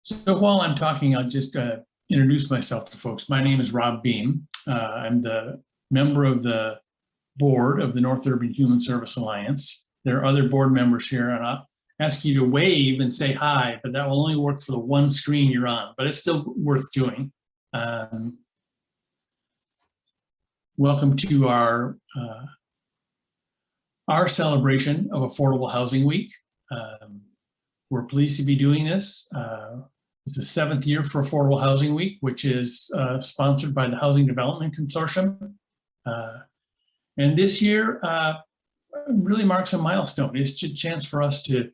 So while I'm talking, I'll just introduce myself to folks. My name is Rob Beam. I'm the member of the board of the North Urban Human Service Alliance. There are other board members here, and I'll ask you to wave and say hi, but that will only work for the one screen you're on, but it's still worth doing. Welcome to our celebration of Affordable Housing Week. We're pleased to be doing this. It's the 7th year for Affordable Housing Week, which is sponsored by the Housing Development Consortium. And this year really marks a milestone. It's a chance for us to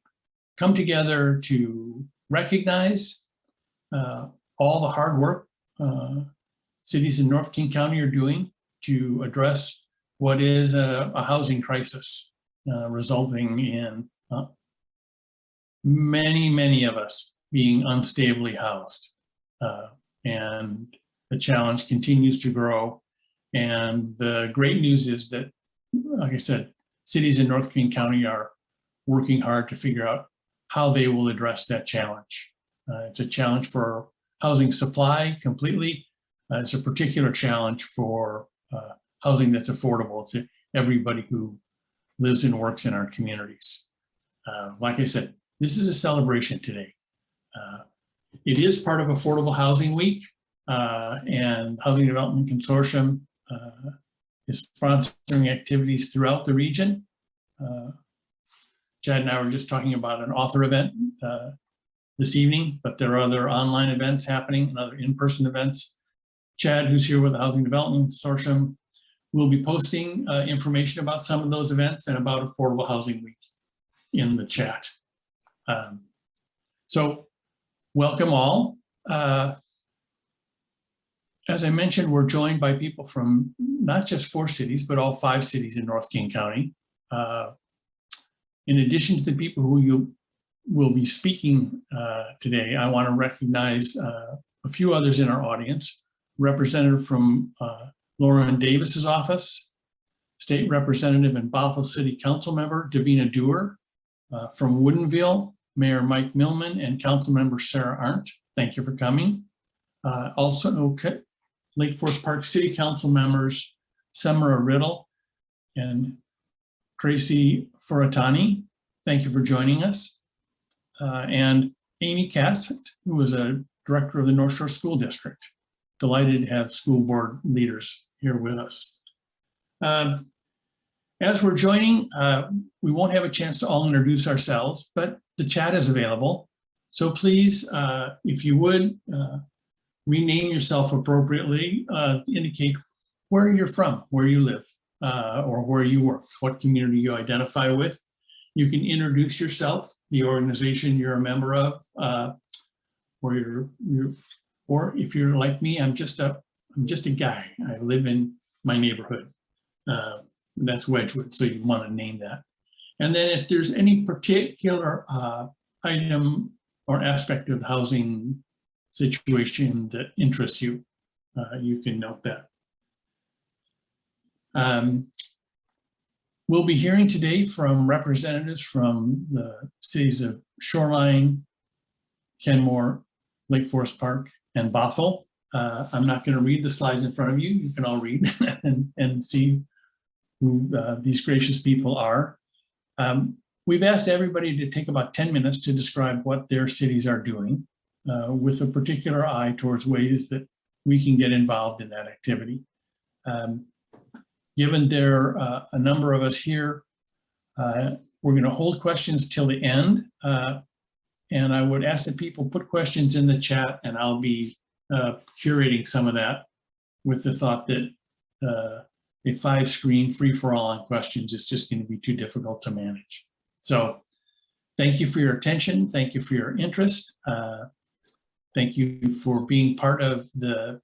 come together to recognize all the hard work cities in North King County are doing to address what is a housing crisis, resulting in many of us being unstably housed. And the challenge continues to grow. And the great news is that, like I said, cities in North King County are working hard to figure out how they will address that challenge. It's a challenge for housing supply completely. It's a particular challenge for housing that's affordable to everybody who lives and works in our communities. Like I said, this is a celebration today. It is part of Affordable Housing Week, and Housing Development Consortium is sponsoring activities throughout the region. Chad and I were just talking about an author event this evening, but there are other online events happening and other in-person events. Chad, who's here with the Housing Development Consortium, will be posting information about some of those events and about Affordable Housing Week in the chat. So welcome all. As I mentioned, we're joined by people from not just 4 cities, but all 5 cities in North King County. In addition to the people who you will be speaking today, I want to recognize a few others in our audience. Representative from Lauren Davis's office, State Representative and Bothell City Council Member Davina Dewar, from Woodinville, Mayor Mike Millman and Council Member Sarah Arndt. Thank you for coming. Also, Lake Forest Park City Council members Semra Riddle and Tracy Furatani. Thank you for joining us. And Amy Cassett, who is a director of the North Shore School District. Delighted to have school board leaders here with us. As we're joining, we won't have a chance to all introduce ourselves, but the chat is available. So please, if you would, rename yourself appropriately, indicate where you're from, where you live, or where you work, what community you identify with. You can introduce yourself, the organization you're a member of, or if you're like me, I'm just a guy. I live in my neighborhood. That's Wedgwood, so you want to name that. And then if there's any particular item or aspect of the housing situation that interests you, you can note that. We'll be hearing today from representatives from the cities of Shoreline, Kenmore, Lake Forest Park, and Bothell. I'm not going to read the slides in front of you. You can all read and see who these gracious people are. We've asked everybody to take about 10 minutes to describe what their cities are doing, with a particular eye towards ways that we can get involved in that activity. Given there are a number of us here, we're going to hold questions till the end. And I would ask that people put questions in the chat, and I'll be curating some of that with the thought that a 5-screen free-for-all on questions is just going to be too difficult to manage. So thank you for your attention. Thank you for your interest. Thank you for being part of the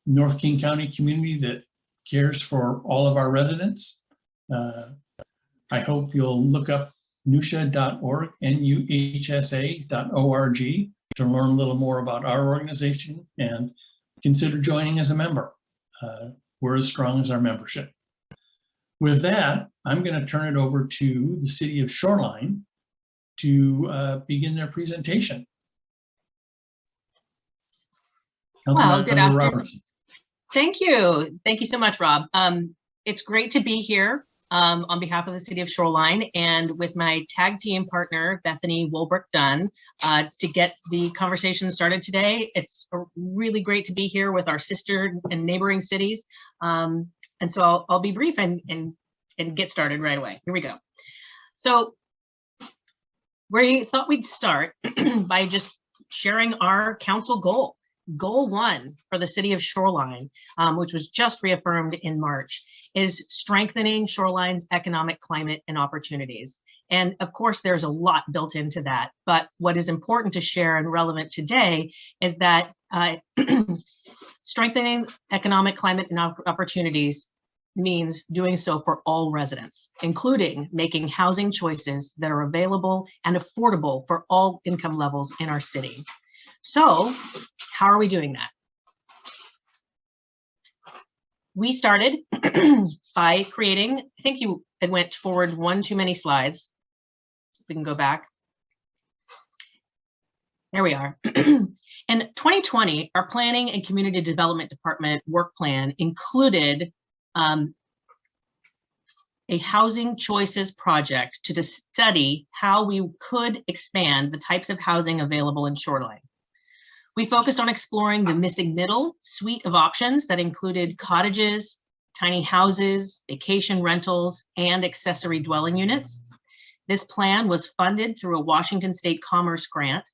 North King County community that cares for all of our residents. I hope you'll look up nuhsa.org, nuhsa.org, to learn a little more about our organization and consider joining as a member. We're as strong as our membership. With that, I'm going to turn it over to the city of Shoreline to begin their presentation. Well, good Councilmember afternoon. Robertson. Thank you. Thank you so much, Rob. It's great to be here on behalf of the City of Shoreline and with my tag team partner, Bethany Wolbrook-Dunn, to get the conversation started today. It's really great to be here with our sister and neighboring cities. And so I'll be brief and get started right away. Here we go. So we thought we'd start by just sharing our council goal. Goal 1 for the City of Shoreline, which was just reaffirmed in March, is strengthening Shoreline's economic climate and opportunities. And of course, there's a lot built into that. But what is important to share and relevant today is that strengthening economic climate and opportunities means doing so for all residents, including making housing choices that are available and affordable for all income levels in our city. So how are we doing that? We started by creating, I think it went forward one too many slides. We can go back. There we are. In 2020, our Planning and Community Development Department work plan included a housing choices project to study how we could expand the types of housing available in Shoreline. We focused on exploring the missing middle suite of options that included cottages, tiny houses, vacation rentals, and accessory dwelling units. This plan was funded through a Washington State Commerce grant.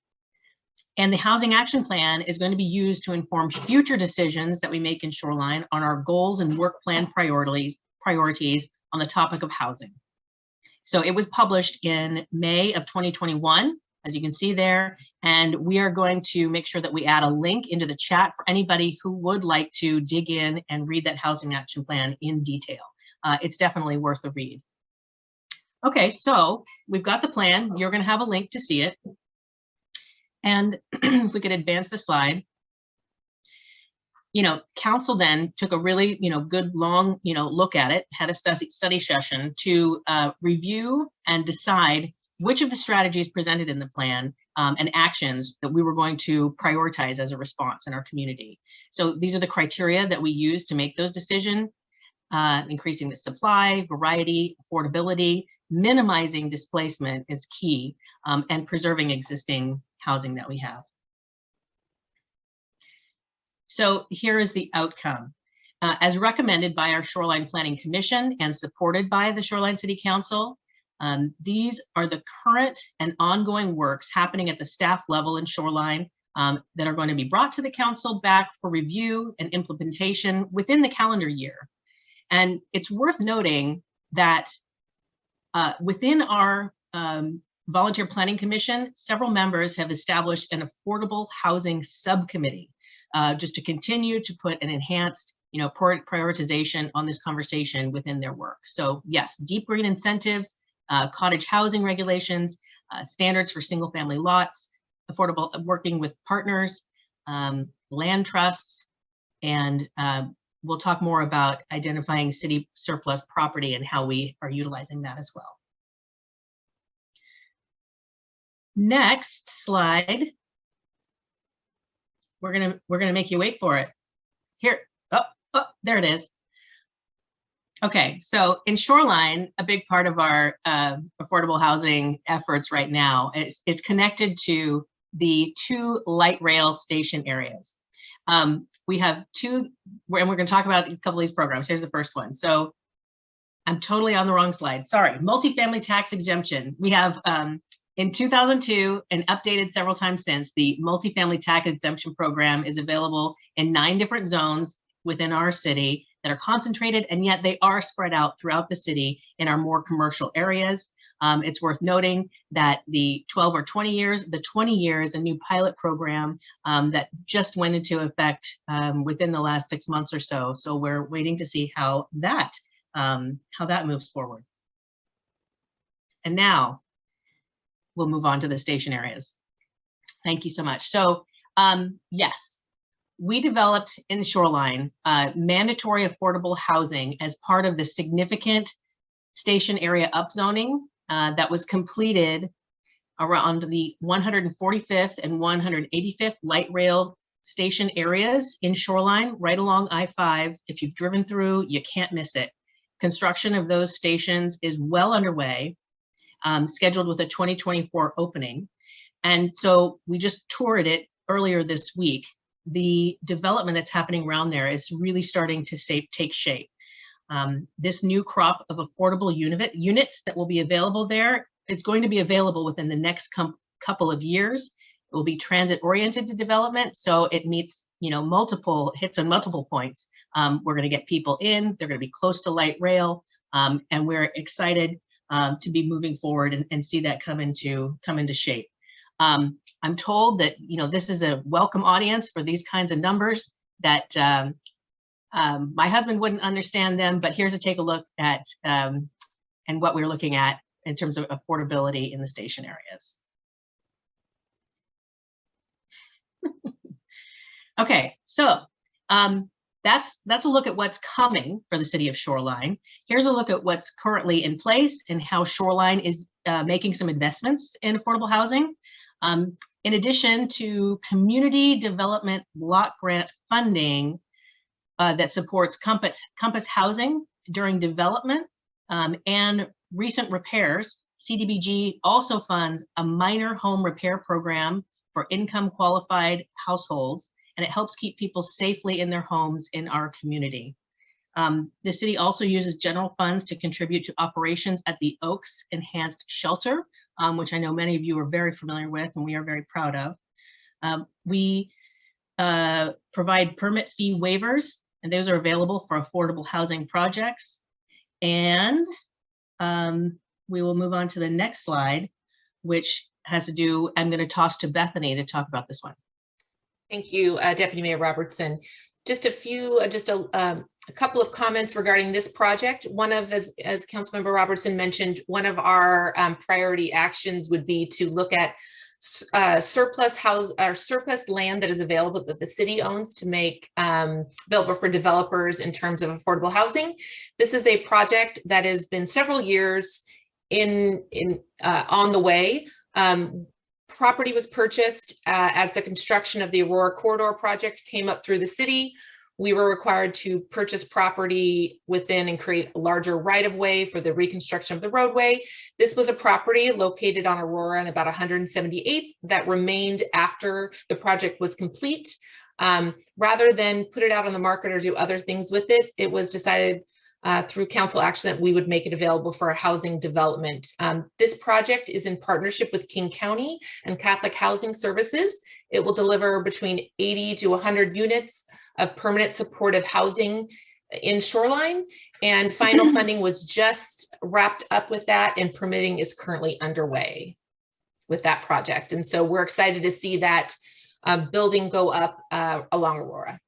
And the Housing Action Plan is going to be used to inform future decisions that we make in Shoreline on our goals and work plan priorities on the topic of housing. So it was published in May of 2021. As you can see there, and we are going to make sure that we add a link into the chat for anybody who would like to dig in and read that Housing Action Plan in detail. It's definitely worth a read. Okay, so we've got the plan. You're going to have a link to see it. And if we could advance the slide. Council then took a really, good long, look at it, had a study session to review and decide which of the strategies presented in the plan and actions that we were going to prioritize as a response in our community. So these are the criteria that we use to make those decisions: increasing the supply, variety, affordability, minimizing displacement is key, and preserving existing housing that we have. So here is the outcome. As recommended by our Shoreline Planning Commission and supported by the Shoreline City Council, these are the current and ongoing works happening at the staff level in Shoreline that are going to be brought to the council back for review and implementation within the calendar year. And it's worth noting that within our Volunteer Planning Commission, several members have established an affordable housing subcommittee just to continue to put an enhanced prioritization on this conversation within their work. So yes, deep green incentives, cottage housing regulations, standards for single family lots, affordable working with partners, land trusts, and we'll talk more about identifying city surplus property and how we are utilizing that as well. Next slide. We're gonna make you wait for it. Here, oh, there it is. Okay, so in Shoreline, a big part of our affordable housing efforts right now is connected to the 2 light rail station areas. We have 2, and we're going to talk about a couple of these programs. Here's the first one. So I'm totally on the wrong slide. Sorry, multifamily tax exemption. We have in 2002 and updated several times since, the multifamily tax exemption program is available in 9 different zones within our city that are concentrated, and yet they are spread out throughout the city in our more commercial areas. It's worth noting that the 12 or 20 years, the 20 years, a new pilot program that just went into effect within the last 6 months or so. So we're waiting to see how that moves forward. And now we'll move on to the station areas. Thank you so much. So yes, we developed in Shoreline mandatory affordable housing as part of the significant station area upzoning that was completed around the 145th and 185th light rail station areas in Shoreline, right along I-5. If you've driven through, you can't miss it. Construction of those stations is well underway, scheduled with a 2024 opening. And so we just toured it earlier this week. The development that's happening around there is really starting to take shape. This new crop of affordable units that will be available there, it's going to be available within the next couple of years. It will be transit-oriented development, so it meets, you know, multiple hits on multiple points. We're going to get people in, they're going to be close to light rail, and we're excited to be moving forward and see that come into shape. I'm told that, you know, this is a welcome audience for these kinds of numbers that my husband wouldn't understand them, but here's a take a look at and what we're looking at in terms of affordability in the station areas. Okay, so that's a look at what's coming for the city of Shoreline. Here's a look at what's currently in place and how Shoreline is making some investments in affordable housing. In addition to community development block grant funding that supports Compass housing during development and recent repairs, CDBG also funds a minor home repair program for income qualified households, and it helps keep people safely in their homes in our community. The city also uses general funds to contribute to operations at the Oaks Enhanced Shelter, which I know many of you are very familiar with and we are very proud of. We provide permit fee waivers, and those are available for affordable housing projects. And we will move on to the next slide, which has to do, I'm going to toss to Bethany to talk about this one. Thank you, Deputy Mayor Robertson. Just a couple of comments regarding this project. One of, as Councilmember Robertson mentioned, one of our priority actions would be to look at surplus land that is available that the city owns to make available for developers in terms of affordable housing. This is a project that has been several years on the way. Property was purchased as the construction of the Aurora Corridor project came up through the city. We were required to purchase property within and create a larger right-of-way for the reconstruction of the roadway. This was a property located on Aurora and about 178 that remained after the project was complete. Rather than put it out on the market or do other things with it, it was decided through council action that we would make it available for a housing development. This project is in partnership with King County and Catholic Housing Services. It will deliver between 80 to 100 units of permanent supportive housing in Shoreline, and final funding was just wrapped up with that, and permitting is currently underway with that project. And so we're excited to see that building go up along Aurora.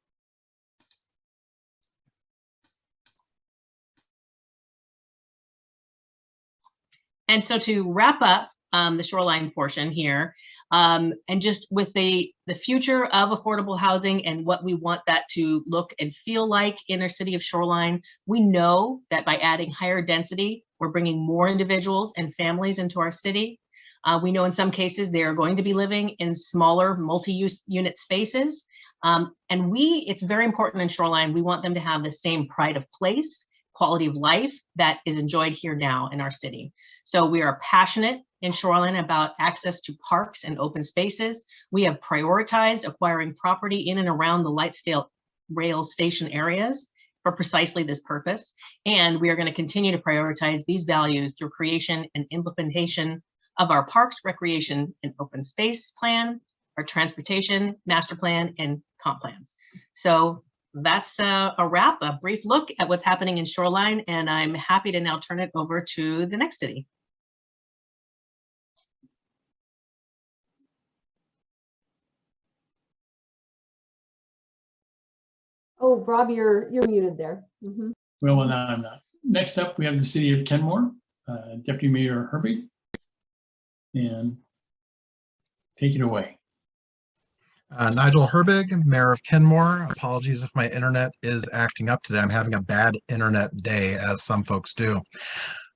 And so to wrap up the Shoreline portion here, and just with the future of affordable housing and what we want that to look and feel like in our city of Shoreline, we know that by adding higher density, we're bringing more individuals and families into our city. We know in some cases they are going to be living in smaller multi-use unit spaces. And it's very important in Shoreline, we want them to have the same pride of place, quality of life that is enjoyed here now in our city. So we are passionate in Shoreline about access to parks and open spaces. We have prioritized acquiring property in and around the light rail station areas for precisely this purpose. And we are going to continue to prioritize these values through creation and implementation of our parks, recreation, and open space plan, our transportation master plan, and comp plans. So that's a wrap, a brief look at what's happening in Shoreline, and I'm happy to now turn it over to the next city. Oh, Rob, you're muted there. Mm-hmm. Well, now I'm not. Next up, we have the city of Kenmore, Deputy Mayor Herbig, and take it away. Nigel Herbig, Mayor of Kenmore. Apologies if my internet is acting up today. I'm having a bad internet day, as some folks do.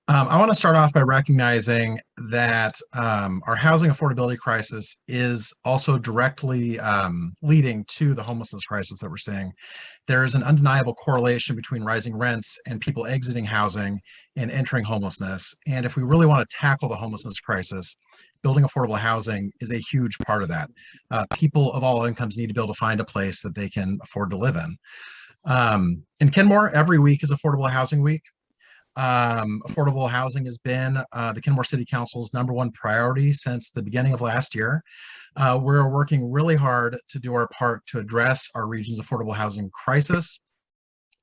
I want to start off by recognizing that our housing affordability crisis is also directly leading to the homelessness crisis that we're seeing. There is an undeniable correlation between rising rents and people exiting housing and entering homelessness. And if we really want to tackle the homelessness crisis, building affordable housing is a huge part of that. People of all incomes need to be able to find a place that they can afford to live in. In Kenmore, every week is Affordable Housing Week. Affordable housing has been the Kenmore City Council's #1 priority since the beginning of last year. We're working really hard to do our part to address our region's affordable housing crisis.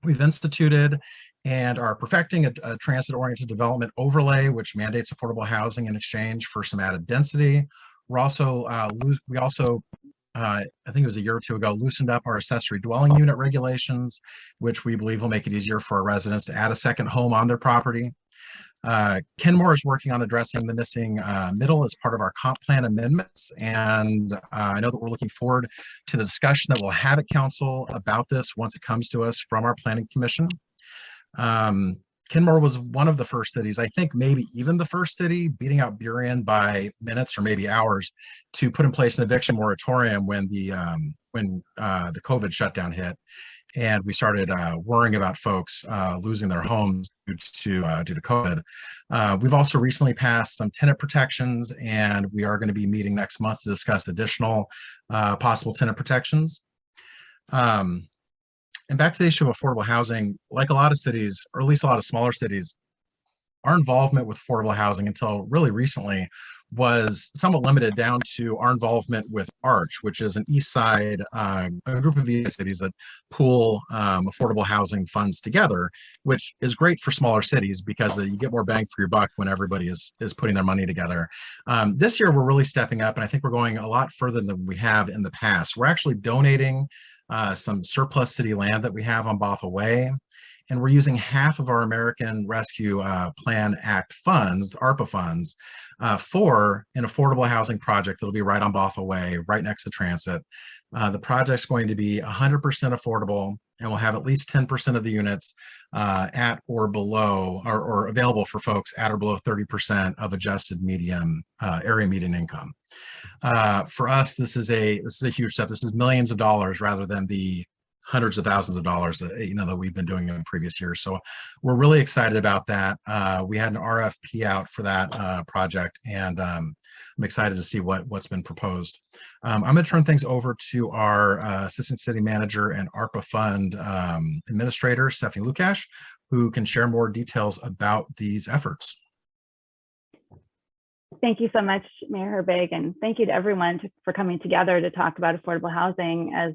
We've instituted and are perfecting a transit-oriented development overlay, which mandates affordable housing in exchange for some added density. We're also, I think it was a year or two ago, loosened up our accessory dwelling unit regulations, which we believe will make it easier for our residents to add a second home on their property. Kenmore is working on addressing the missing middle as part of our comp plan amendments. And I know that we're looking forward to the discussion that we'll have at council about this once it comes to us from our planning commission. Kenmore was one of the first cities, I think maybe even the first city, beating out Burien by minutes or maybe hours, to put in place an eviction moratorium when the COVID shutdown hit, and we started worrying about folks losing their homes due to COVID. We've also recently passed some tenant protections, and we are going to be meeting next month to discuss additional possible tenant protections. And back to the issue of affordable housing, like a lot of cities, or at least a lot of smaller cities, our involvement with affordable housing until really recently was somewhat limited down to our involvement with Arch, which is an East Side, a group of East cities that pool affordable housing funds together, which is great for smaller cities because you get more bang for your buck when everybody is putting their money together. This year, we're really stepping up, and I think we're going a lot further than we have in the past. We're actually donating some surplus city land that we have on Bothell Way, and we're using half of our American Rescue Plan Act funds, ARPA funds, for an affordable housing project that'll be right on Bothell Way, right next to transit. The project's going to be 100% affordable, and we'll have at least 10% of the units at or below, or available for folks at or below 30% of adjusted area median income. For us, this is a huge step. This is millions of dollars rather than the hundreds of thousands of dollars that that we've been doing in previous years. So we're really excited about that. We had an RFP out for that project, and I'm excited to see what's been proposed. I'm going to turn things over to our Assistant City Manager and ARPA Fund Administrator, Stephanie Lukash, who can share more details about these efforts. Thank you so much, Mayor Herbig, and thank you to everyone for coming together to talk about affordable housing. As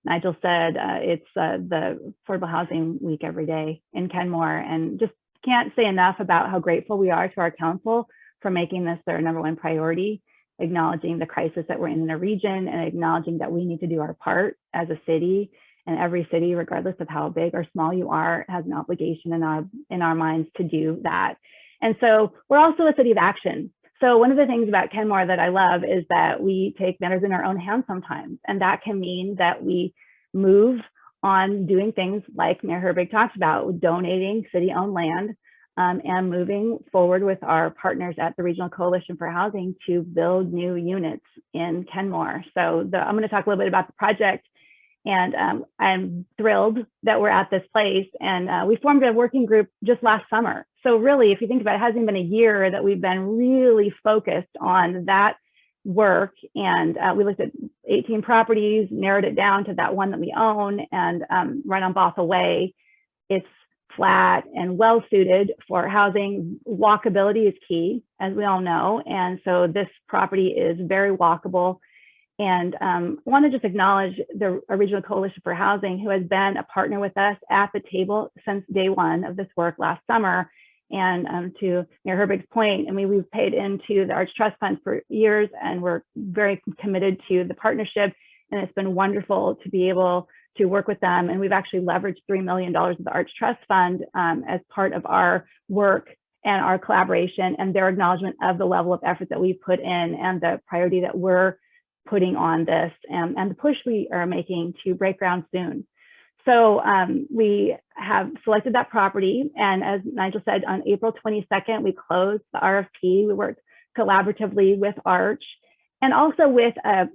Nigel said, it's the Affordable Housing Week every day in Kenmore, and just can't say enough about how grateful we are to our council for making this their #1 priority, acknowledging the crisis that we're in the region and acknowledging that we need to do our part as a city. And every city, regardless of how big or small you are, has an obligation in our minds to do that. And so we're also a city of action. So one of the things about Kenmore that I love is that we take matters in our own hands sometimes. And that can mean that we move on doing things like Mayor Herbig talked about, donating city-owned land and moving forward with our partners at the Regional Coalition for Housing to build new units in Kenmore. So I'm going to talk a little bit about the project. And I'm thrilled that we're at this place. And we formed a working group just last summer. So really, if you think about it, it hasn't been a year that we've been really focused on that work. And we looked at 18 properties, narrowed it down to that one that we own, and right on Bothell Way. It's flat and well suited for housing. Walkability is key, as we all know. And so this property is very walkable. And I want to just acknowledge the Regional Coalition for Housing, who has been a partner with us at the table since day one of this work last summer. And to Mayor Herbig's point, I mean, we've paid into the Arch Trust Fund for years, and we're very committed to the partnership. And it's been wonderful to be able to work with them. And we've actually leveraged $3 million of the Arch Trust Fund as part of our work and our collaboration and their acknowledgement of the level of effort that we've put in and the priority that we're putting on this and the push we are making to break ground soon. So we have selected that property, and as Nigel said, on April 22nd, we closed the RFP. We worked collaboratively with Arch and also with a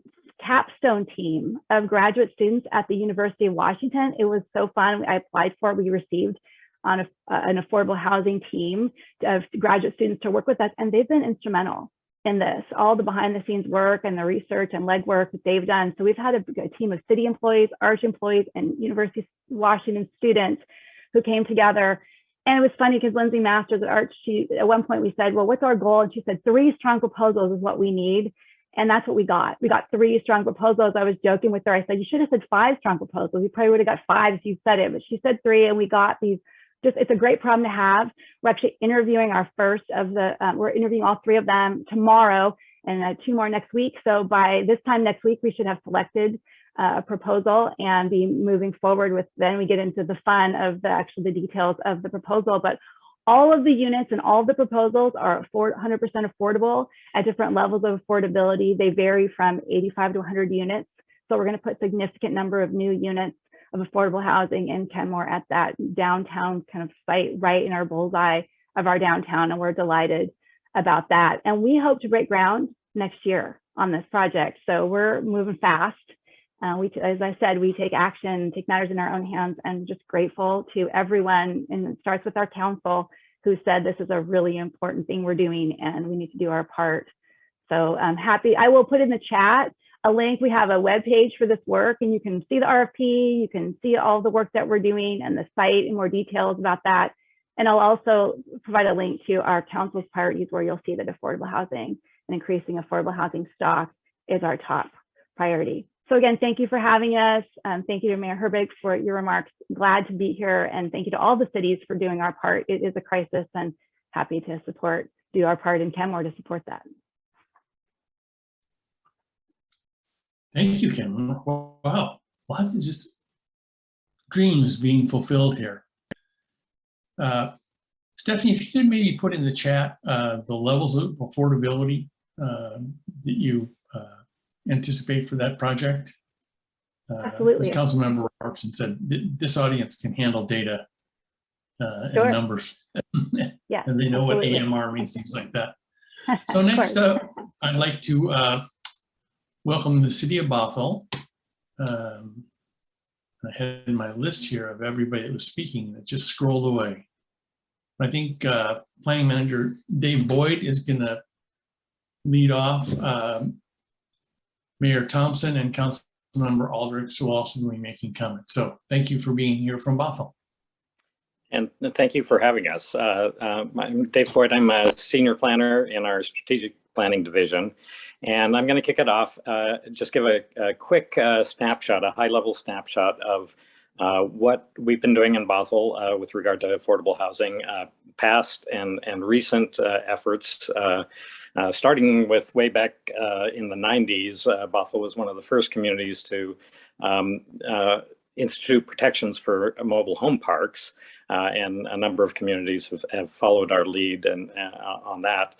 capstone team of graduate students at the University of Washington. It was so fun. I applied for it. We received on an affordable housing team of graduate students to work with us, and they've been instrumental in this, all the behind the scenes work and the research and legwork that they've done. So we've had a team of city employees, Arch employees, and University of Washington students who came together. And it was funny because Lindsay Masters at Arch, at one point we said, well, what's our goal? And she said, 3 strong proposals is what we need. And that's what we got. We got 3 strong proposals. I was joking with her. I said, you should have said 5 strong proposals. You probably would have got 5 if you said it, but she said 3, and we got these. Just, it's a great problem to have. We're actually interviewing our first of the, we're interviewing all 3 of them tomorrow and 2 more next week. So by this time next week, we should have selected a proposal and be moving forward with, then we get into the fun of the details of the proposal. But all of the units and all of the proposals are 100% affordable at different levels of affordability. They vary from 85 to 100 units. So we're going to put a significant number of new units of affordable housing in Kenmore at that downtown kind of site, right in our bullseye of our downtown. And we're delighted about that. And we hope to break ground next year on this project. So we're moving fast. As I said, we take action, take matters in our own hands, and just grateful to everyone. And it starts with our council who said this is a really important thing we're doing and we need to do our part. So I'm happy. I will put in the chat a link. We have a web page for this work, and you can see the RFP, you can see all the work that we're doing and the site and more details about that. And I'll also provide a link to our council's priorities where you'll see that affordable housing and increasing affordable housing stock is our top priority. So again, thank you for having us. Thank you to Mayor Herbig for your remarks. Glad to be here. And thank you to all the cities for doing our part. It is a crisis, and happy to do our part in Kenmore to support that. Thank you, Kim. Wow, lots of just dreams being fulfilled here. Stephanie, if you could maybe put in the chat the levels of affordability that you anticipate for that project. Absolutely. As Councilmember Robertson said, this audience can handle data Sure. and numbers. Yeah, and they know absolutely. what AMR means, things like that. So next up, I'd like to welcome the city of Bothell. I had my list here of everybody that was speaking that just scrolled away. I think Planning Manager Dave Boyd is going to lead off. Mayor Thompson and Councilmember Aldrich will also be making comments. So thank you for being here from Bothell. And thank you for having us. I'm Dave Boyd. I'm a senior planner in our strategic planning division. And I'm going to kick it off, just give a quick snapshot, a high-level snapshot of what we've been doing in Bothell with regard to affordable housing, past and recent efforts. Starting with way back in the 90s, Bothell was one of the first communities to institute protections for mobile home parks, and a number of communities have followed our lead and on that.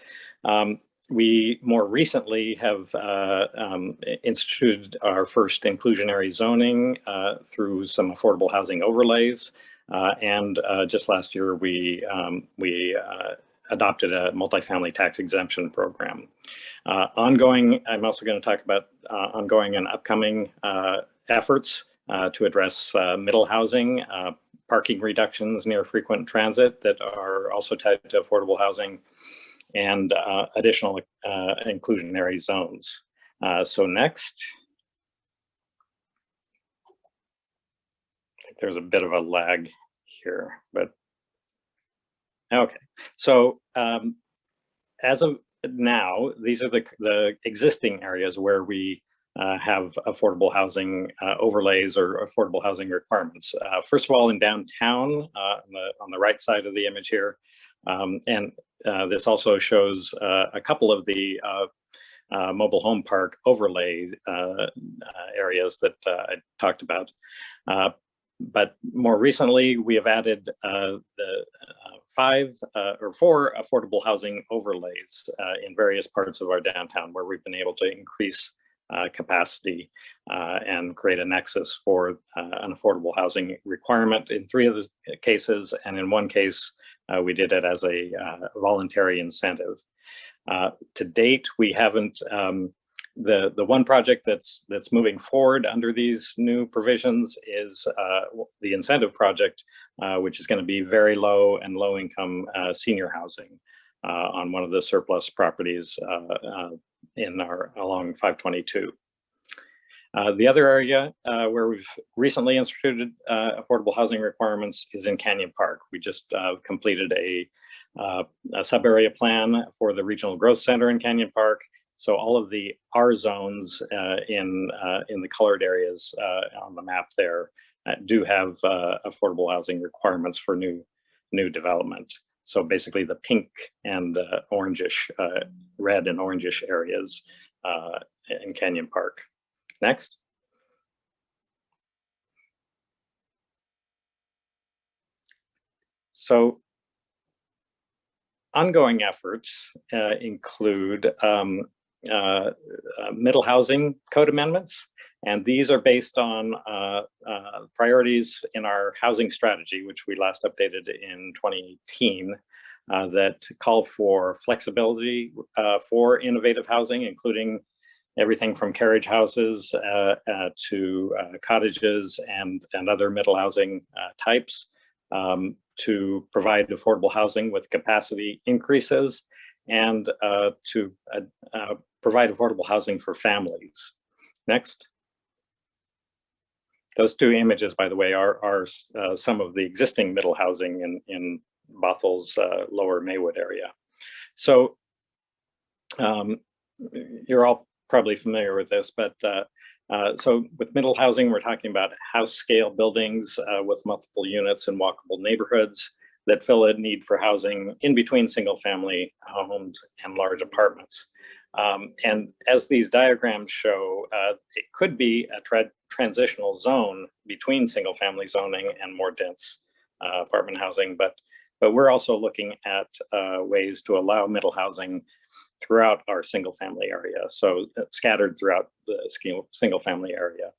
We more recently have instituted our first inclusionary zoning through some affordable housing overlays, and just last year we adopted a multifamily tax exemption program. Ongoing, I'm also going to talk about ongoing and upcoming efforts to address middle housing, parking reductions near frequent transit that are also tied to affordable housing, and additional inclusionary zones. So next. I think there's a bit of a lag here, but okay. So as of now, these are the existing areas where we have affordable housing overlays or affordable housing requirements. First of all, in downtown, on the right side of the image here, and this also shows a couple of the mobile home park overlay areas that I talked about. But more recently, we have added the 4 affordable housing overlays in various parts of our downtown, where we've been able to increase capacity and create a nexus for an affordable housing requirement in 3 of the cases, and in 1 case, we did it as a voluntary incentive. To date, we haven't, the one project that's moving forward under these new provisions is the incentive project, which is going to be very low and low income senior housing on one of the surplus properties along 522. The other area where we've recently instituted affordable housing requirements is in Canyon Park. We just completed a sub-area plan for the Regional Growth Center in Canyon Park. So all of the R zones in the colored areas on the map there do have affordable housing requirements for new development. So basically the pink and orangish, red and orangish areas in Canyon Park. Next. So ongoing efforts include middle housing code amendments, and these are based on priorities in our housing strategy, which we last updated in 2018, that call for flexibility for innovative housing, including everything from carriage houses to cottages and other middle housing types, to provide affordable housing with capacity increases, and to provide affordable housing for families. Next. Those 2 images, by the way, are some of the existing middle housing in Bothell's lower Maywood area. So you're all probably familiar with this, but so with middle housing, we're talking about house scale buildings with multiple units in walkable neighborhoods that fill a need for housing in between single family homes and large apartments. And as these diagrams show, it could be a transitional zone between single family zoning and more dense apartment housing, but we're also looking at ways to allow middle housing throughout our single family area, so scattered throughout the single family area.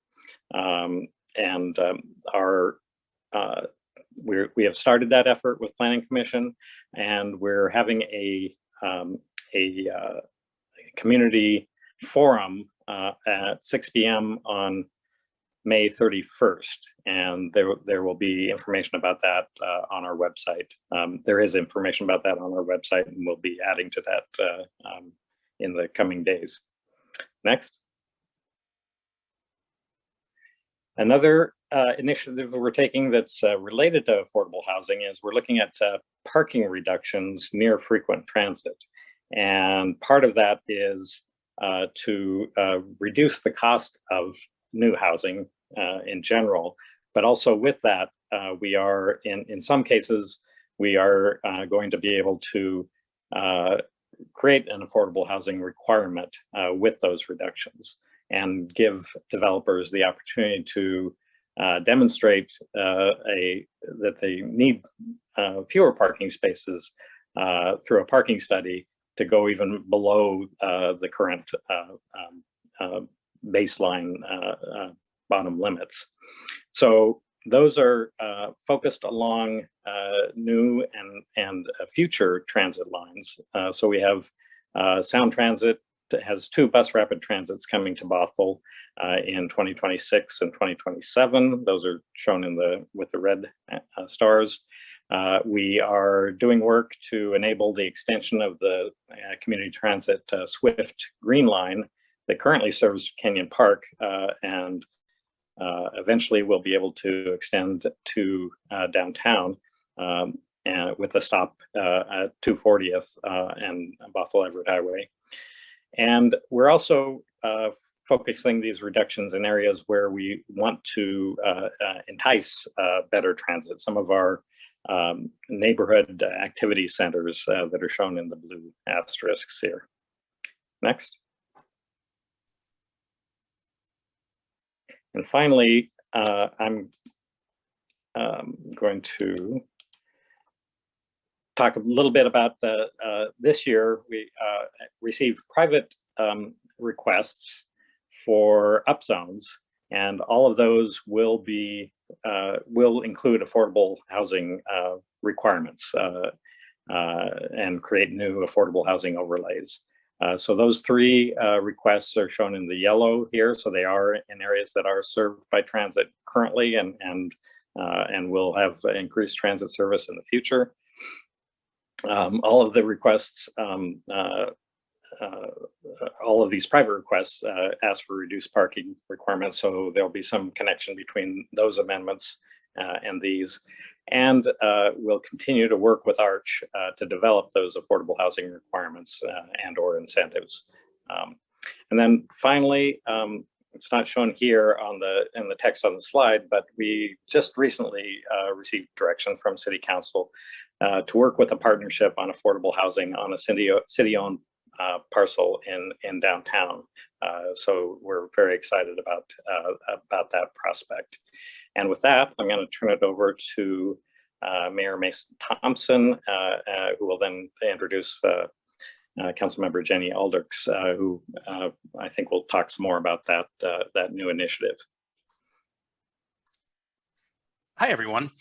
We have started that effort with Planning Commission, and we're having a community forum at 6 p.m. on May 31st, and there will be information about that on our website. There is information about that on our website, and we'll be adding to that in the coming days. Next. Another initiative that we're taking that's related to affordable housing is we're looking at parking reductions near frequent transit. And part of that is to reduce the cost of new housing in general, but also with that, we are in some cases, we are going to be able to create an affordable housing requirement with those reductions and give developers the opportunity to demonstrate that they need fewer parking spaces through a parking study to go even below the current baseline bottom limits. So those are focused along new and future transit lines. So we have Sound Transit has 2 bus rapid transits coming to Bothell in 2026 and 2027. Those are shown with the red stars. We are doing work to enable the extension of the community transit Swift Green Line that currently serves Kenyon Park, and eventually we'll be able to extend to downtown and with a stop at 240th and Bothell Everett Highway. And we're also focusing these reductions in areas where we want to entice better transit. Some of our neighborhood activity centers that are shown in the blue asterisks here. Next. And finally, I'm going to talk a little bit about this year. We received private requests for upzones, and all of those will include affordable housing requirements and create new affordable housing overlays. So those three requests are shown in the yellow here. So they are in areas that are served by transit currently and will have increased transit service in the future. All of the requests, all of these private requests ask for reduced parking requirements. So there'll be some connection between those amendments and these. And we'll continue to work with Arch to develop those affordable housing requirements and or incentives. And then finally, it's not shown here in the text on the slide, but we just recently received direction from City Council to work with a partnership on affordable housing on a city-owned parcel in downtown. So we're very excited about that prospect. And with that, I'm going to turn it over to Mayor Mason Thompson, who will then introduce Councilmember Jenny Aldrich, who I think will talk some more about that new initiative. Hi, everyone.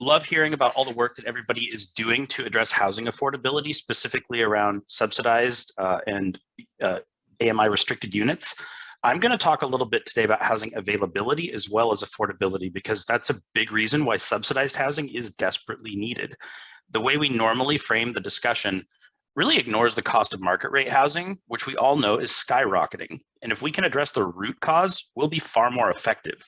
Love hearing about all the work that everybody is doing to address housing affordability, specifically around subsidized and AMI restricted units. I'm going to talk a little bit today about housing availability as well as affordability, because that's a big reason why subsidized housing is desperately needed. The way we normally frame the discussion really ignores the cost of market rate housing, which we all know is skyrocketing. And if we can address the root cause, we'll be far more effective.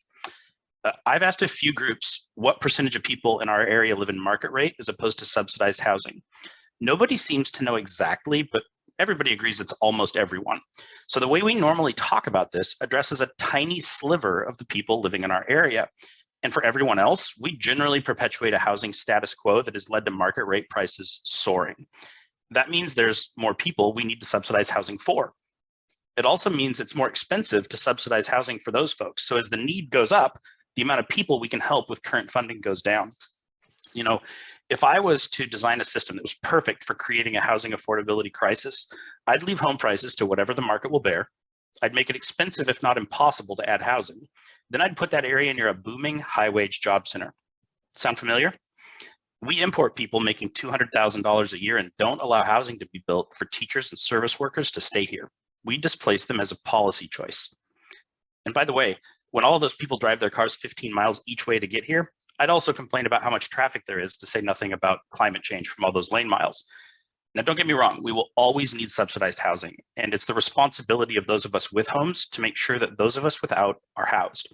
I've asked a few groups what percentage of people in our area live in market rate as opposed to subsidized housing. Nobody seems to know exactly, but everybody agrees it's almost everyone. So the way we normally talk about this addresses a tiny sliver of the people living in our area. And for everyone else, we generally perpetuate a housing status quo that has led to market rate prices soaring. That means there's more people we need to subsidize housing for. It also means it's more expensive to subsidize housing for those folks. So as the need goes up, the amount of people we can help with current funding goes down. You know, if I was to design a system that was perfect for creating a housing affordability crisis, I'd leave home prices to whatever the market will bear. I'd make it expensive, if not impossible, to add housing. Then I'd put that area near a booming high-wage job center. Sound familiar? We import people making $200,000 a year and don't allow housing to be built for teachers and service workers to stay here. We displace them as a policy choice. And by the way, when all of those people drive their cars 15 miles each way to get here, I'd also complain about how much traffic there is, to say nothing about climate change from all those lane miles. Now, don't get me wrong, we will always need subsidized housing, and it's the responsibility of those of us with homes to make sure that those of us without are housed.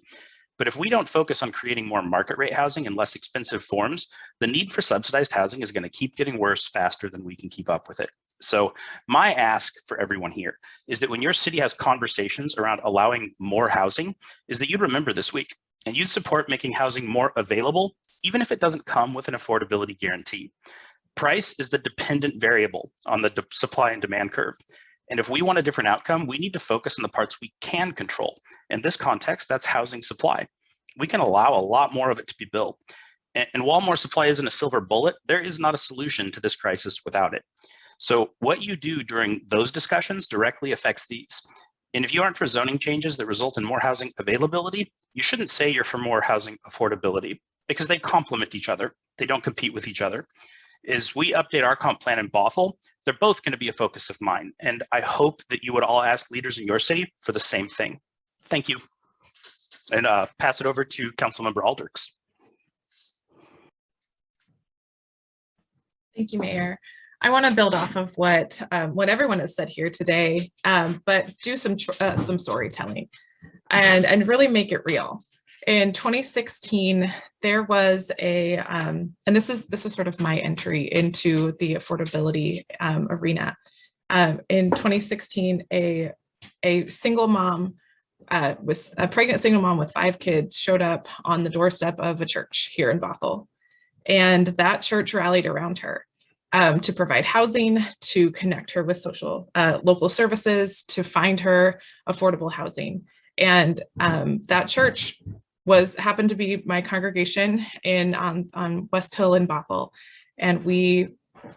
But if we don't focus on creating more market rate housing in less expensive forms, the need for subsidized housing is going to keep getting worse faster than we can keep up with it. So my ask for everyone here is that when your city has conversations around allowing more housing, is that you'd remember this week and you'd support making housing more available, even if it doesn't come with an affordability guarantee. Price is the dependent variable on the supply and demand curve. And if we want a different outcome, we need to focus on the parts we can control. In this context, that's housing supply. We can allow a lot more of it to be built. And while more supply isn't a silver bullet, there is not a solution to this crisis without it. So what you do during those discussions directly affects these. And if you aren't for zoning changes that result in more housing availability, you shouldn't say you're for more housing affordability, because they complement each other. They don't compete with each other. As we update our comp plan in Bothell, they're both going to be a focus of mine. And I hope that you would all ask leaders in your city for the same thing. Thank you. And pass it over to Councilmember Aldrich. Thank you, Mayor. I want to build off of what everyone has said here today, but do some storytelling and really make it real. In 2016, there was a, and this is sort of my entry into the affordability arena. In 2016, a single mom, was a pregnant single mom with 5 kids, showed up on the doorstep of a church here in Bothell, and that church rallied around her. To provide housing, to connect her with social local services, to find her affordable housing. And that church happened to be my congregation on West Hill in Bothell. And we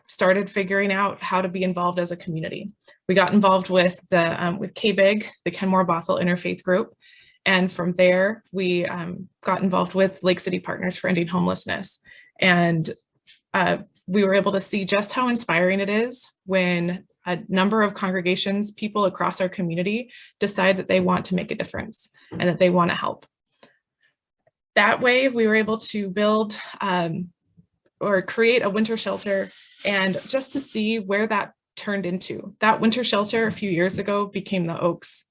started figuring out how to be involved as a community. We got involved with the with KBIG, the Kenmore Bothell Interfaith Group. And from there, we got involved with Lake City Partners for Ending Homelessness. And we were able to see just how inspiring it is when a number of congregations, people across our community, decide that they want to make a difference and that they want to help. That way, we were able to build or create a winter shelter, and just to see where that turned into. That winter shelter a few years ago became the Oaks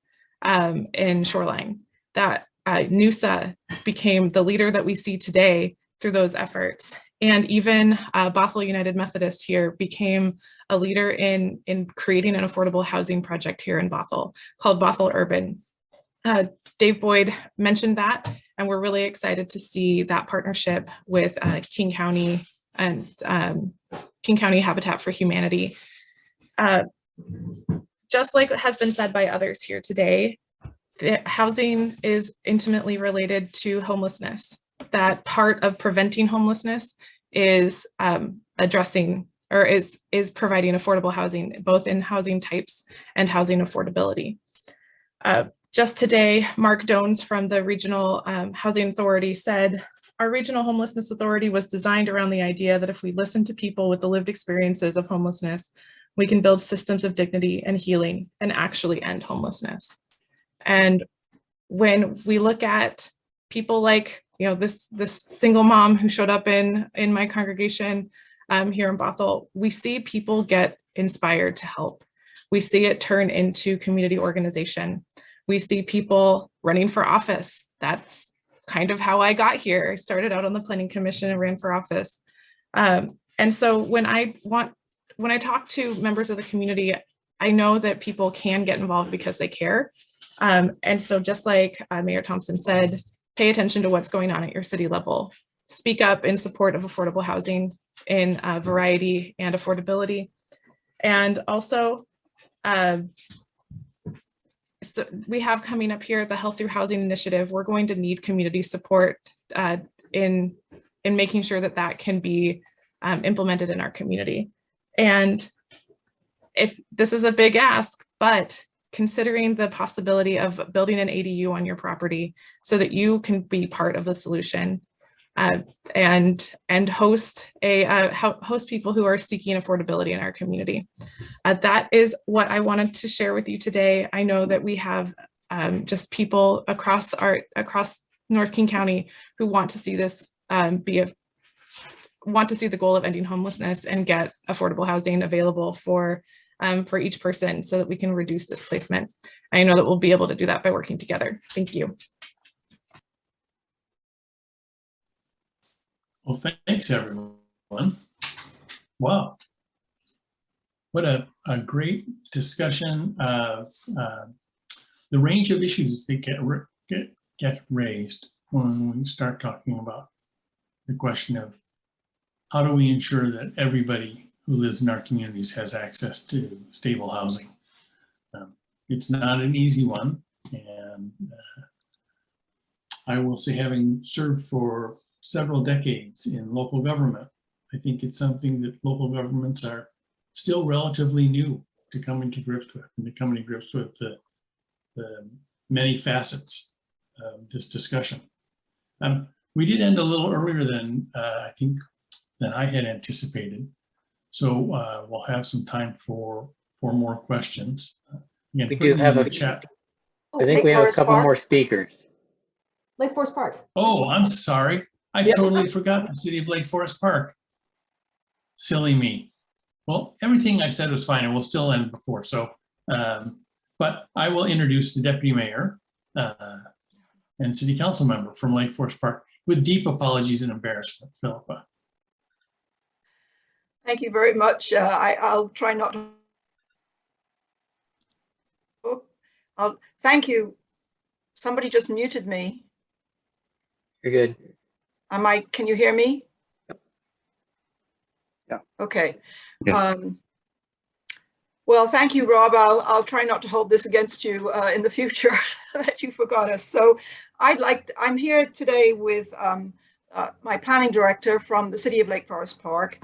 in Shoreline. That NUSA became the leader that we see today through those efforts. And even Bothell United Methodist here became a leader in creating an affordable housing project here in Bothell called Bothell Urban. Dave Boyd mentioned that, and we're really excited to see that partnership with King County and King County Habitat for Humanity. Just like has been said by others here today, housing is intimately related to homelessness. That part of preventing homelessness is addressing or is providing affordable housing, both in housing types and housing affordability. Just today, Mark Dones from the Regional Housing Authority said, our Regional Homelessness Authority was designed around the idea that if we listen to people with the lived experiences of homelessness, we can build systems of dignity and healing and actually end homelessness. And when we look at people like, you know, this single mom who showed up in my congregation here in Bothell, we see people get inspired to help. We see it turn into community organization. We see people running for office. That's kind of how I got here. I started out on the Planning Commission and ran for office. And so when I talk to members of the community, I know that people can get involved because they care. And so just like Mayor Thompson said, pay attention to what's going on at your city level. Speak up in support of affordable housing in variety and affordability. And also, so we have coming up here the Health Through Housing Initiative. We're going to need community support in making sure that that can be implemented in our community. And if this is a big ask, but considering the possibility of building an ADU on your property so that you can be part of the solution and host people who are seeking affordability in our community. That is what I wanted to share with you today. I know that we have just people across North King County who want to see this want to see the goal of ending homelessness and get affordable housing available for each person so that we can reduce displacement. I know that we'll be able to do that by working together. Thank you. Well, thanks everyone. Wow. What a great discussion of the range of issues that get raised when we start talking about the question of how do we ensure that everybody who lives in our communities has access to stable housing. It's not an easy one, and I will say, having served for several decades in local government, I think it's something that local governments are still relatively new to coming to grips with, and to coming to grips with the many facets of this discussion. We did end a little earlier than I think than I had anticipated. So we'll have some time for more questions. Again, we do have a chat. I think we have a couple more speakers. Lake Forest Park. Oh, I'm sorry. I totally forgot the city of Lake Forest Park. Silly me. Well, everything I said was fine, and we'll still end before. So, but I will introduce the deputy mayor and city council member from Lake Forest Park with deep apologies and embarrassment, Philippa. Thank you very much. I'll try not to. Thank you. Somebody just muted me. You're good. Can you hear me? Yep. Yeah. Okay. Yes. Well, thank you, Rob. I'll try not to hold this against you in the future that you forgot us. So I'm here today with my planning director from the city of Lake Forest Park,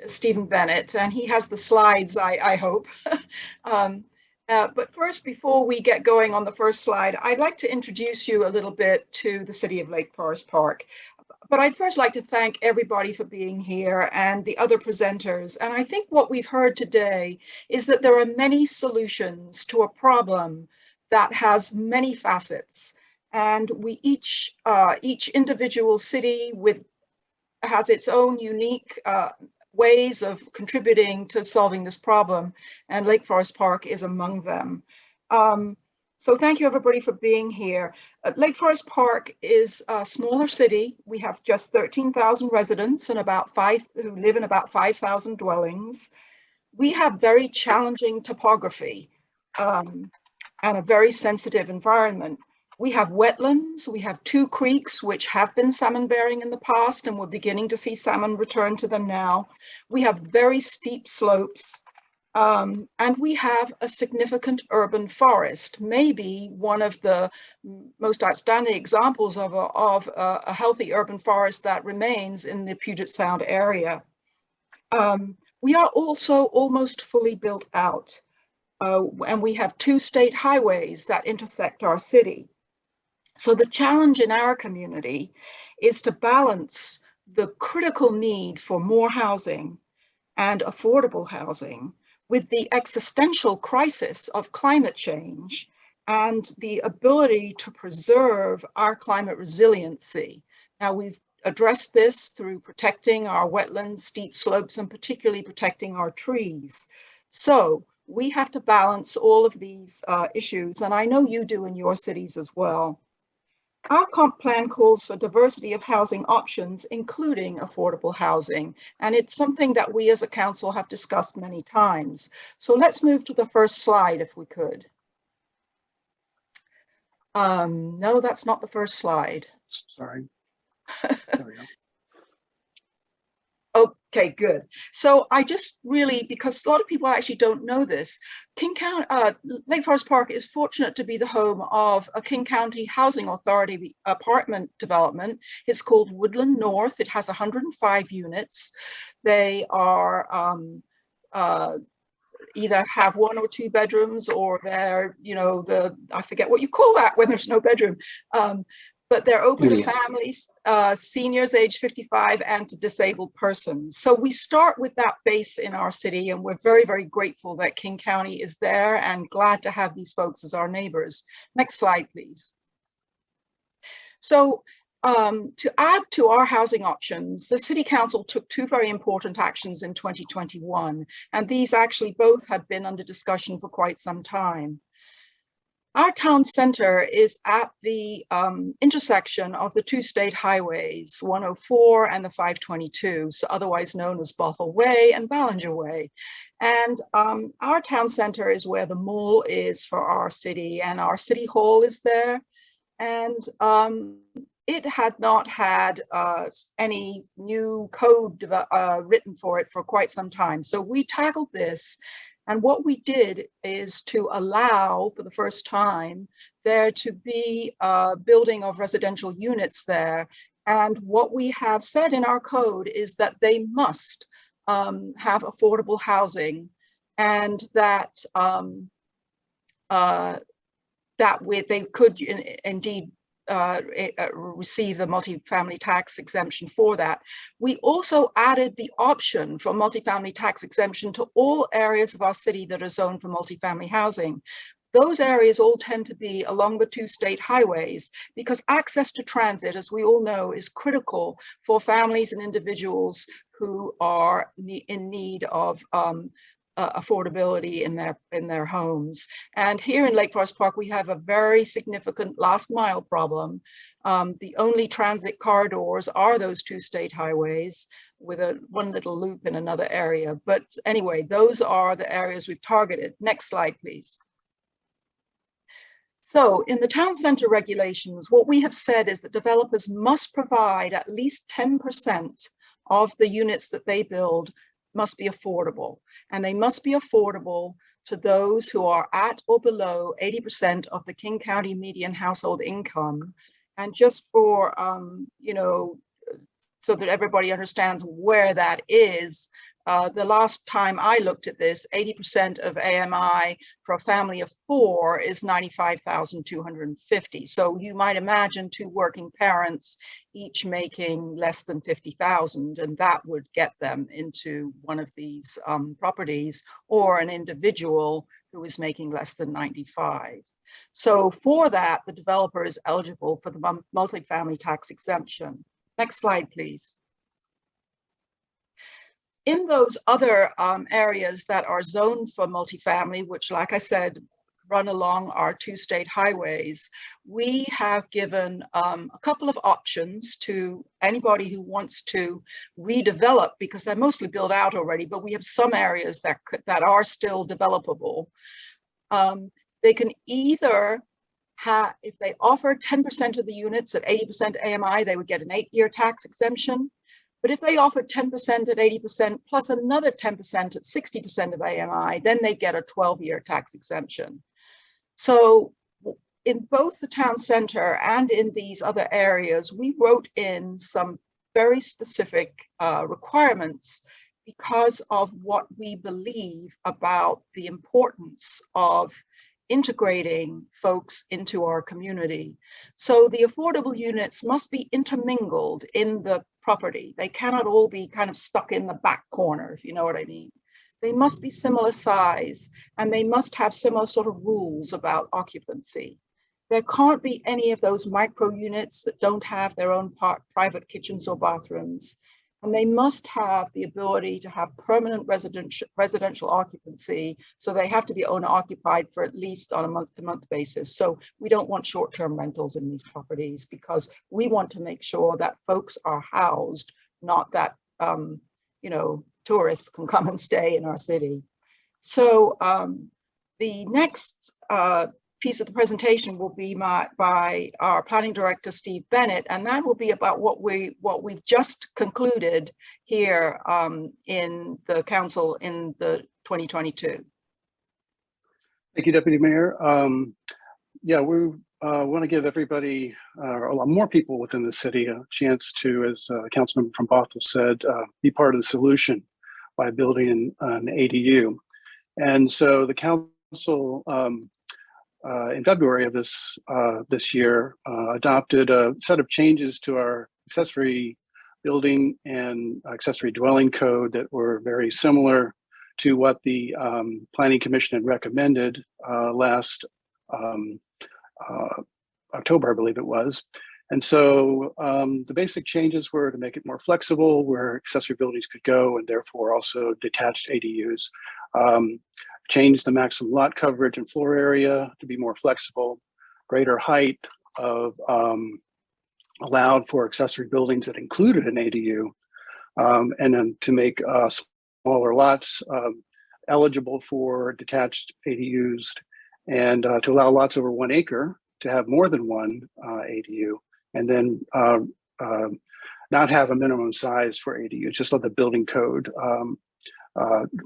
Stephen Bennett, and he has the slides, I hope. But first, before we get going on the first slide, I'd like to introduce you a little bit to the City of Lake Forest Park. But I'd first like to thank everybody for being here and the other presenters. And I think what we've heard today is that there are many solutions to a problem that has many facets. And we each individual city has its own unique ways of contributing to solving this problem, and Lake Forest Park is among them. So thank you everybody for being here. Lake Forest Park is a smaller city. We have just 13,000 residents and who live in about 5,000 dwellings. We have very challenging topography and a very sensitive environment. We have wetlands, we have 2 creeks which have been salmon bearing in the past, and we're beginning to see salmon return to them now. We have very steep slopes, and we have a significant urban forest, maybe one of the most outstanding examples of a healthy urban forest that remains in the Puget Sound area. We are also almost fully built out, and we have 2 state highways that intersect our city. So the challenge in our community is to balance the critical need for more housing and affordable housing with the existential crisis of climate change and the ability to preserve our climate resiliency. Now, we've addressed this through protecting our wetlands, steep slopes, and particularly protecting our trees. So we have to balance all of these issues, and I know you do in your cities as well. Our comp plan calls for diversity of housing options, including affordable housing, and it's something that we as a council have discussed many times. So let's move to the first slide if we could. No, that's not the first slide. Sorry. There we go. Okay, good. So I just really, because a lot of people actually don't know this, King County, Lake Forest Park is fortunate to be the home of a King County Housing Authority apartment development. It's called Woodland North. It has 105 units. They are either have 1 or 2 bedrooms, or they're, I forget what you call that when there's no bedroom. But they're open to families, seniors age 55, and to disabled persons. So we start with that base in our city, and we're very, very grateful that King County is there and glad to have these folks as our neighbors. Next slide, please. So to add to our housing options, the City Council took 2 very important actions in 2021, and these actually both had been under discussion for quite some time. Our town center is at the intersection of the 2 state highways, 104 and the 522, so otherwise known as Bothell Way and Ballinger Way. And our town center is where the mall is for our city, and our city hall is there. And it had not had any new code written for it for quite some time. So we tackled this. And what we did is to allow, for the first time, there to be a building of residential units there. And what we have said in our code is that they must have affordable housing, and that they could indeed receive the multifamily tax exemption for that. We also added the option for multifamily tax exemption to all areas of our city that are zoned for multifamily housing. Those areas all tend to be along the 2 state highways, because access to transit, as we all know, is critical for families and individuals who are in need of affordability in their homes. And here in Lake Forest Park, we have a very significant last mile problem. The only transit corridors are those 2 state highways with one little loop in another area. But anyway, those are the areas we've targeted. Next slide, please. So in the town center regulations, what we have said is that developers must provide at least 10% of the units that they build must be affordable, and they must be affordable to those who are at or below 80% of the King County median household income. And just for so that everybody understands where that is. The last time I looked at this, 80% of AMI for a family of 4 is 95,250. So you might imagine 2 working parents each making less than 50,000, and that would get them into one of these properties, or an individual who is making less than 95. So for that, the developer is eligible for the multifamily tax exemption. Next slide, please. In those other areas that are zoned for multifamily, which, like I said, run along our 2 state highways, we have given a couple of options to anybody who wants to redevelop, because they're mostly built out already, but we have some areas that are still developable. They can either have, if they offer 10% of the units at 80% AMI, they would get an 8-year tax exemption. But if they offer 10% at 80% plus another 10% at 60% of AMI, then they get a 12-year tax exemption. So in both the town center and in these other areas, we wrote in some very specific requirements because of what we believe about the importance of integrating folks into our community. So the affordable units must be intermingled in the property. They cannot all be kind of stuck in the back corner, if you know what I mean. They must be similar size, and they must have similar sort of rules about occupancy. There can't be any of those micro units that don't have their own private kitchens or bathrooms. And they must have the ability to have permanent residential occupancy. So they have to be owner occupied for at least on a month-to-month basis. So we don't want short-term rentals in these properties, because we want to make sure that folks are housed, not that, you know, tourists can come and stay in our city. So the next piece of the presentation will be by our planning director, Steve Bennett, and that will be about what we've just concluded here in the council in the 2022. Thank you, Deputy Mayor. Yeah, we want to give everybody, a lot more people within the city, a chance to, as Councilmember from Bothell said, be part of the solution by building an ADU. And so the council, in February of this year, adopted a set of changes to our accessory building and accessory dwelling code that were very similar to what the Planning Commission had recommended last October, I believe it was. And so the basic changes were to make it more flexible, where accessory buildings could go, and therefore also detached ADUs. Change the maximum lot coverage and floor area to be more flexible, greater height of allowed for accessory buildings that included an ADU, and then to make smaller lots eligible for detached ADUs, and to allow lots over 1 acre to have more than one ADU, and then not have a minimum size for ADUs, just let the building code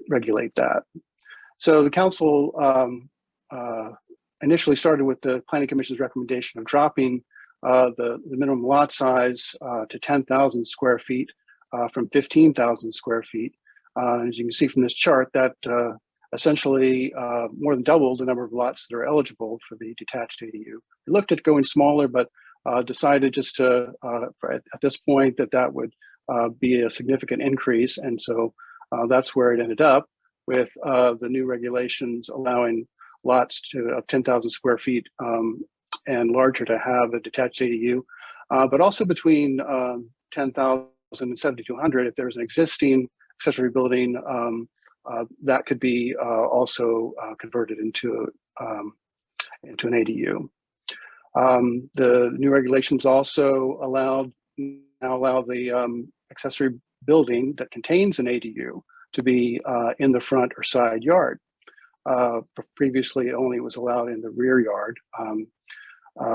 regulate that. So the council initially started with the Planning Commission's recommendation of dropping the minimum lot size to 10,000 square feet from 15,000 square feet. As you can see from this chart, that essentially more than doubled the number of lots that are eligible for the detached ADU. We looked at going smaller, but decided just to, at this point, that would be a significant increase. And so that's where it ended up, with the new regulations allowing lots to 10,000 square feet and larger to have a detached ADU, but also between 10,000 and 7,200, if there's an existing accessory building, that could be also converted into an ADU. The new regulations also now allow the accessory building that contains an ADU to be in the front or side yard. Previously, only was allowed in the rear yard.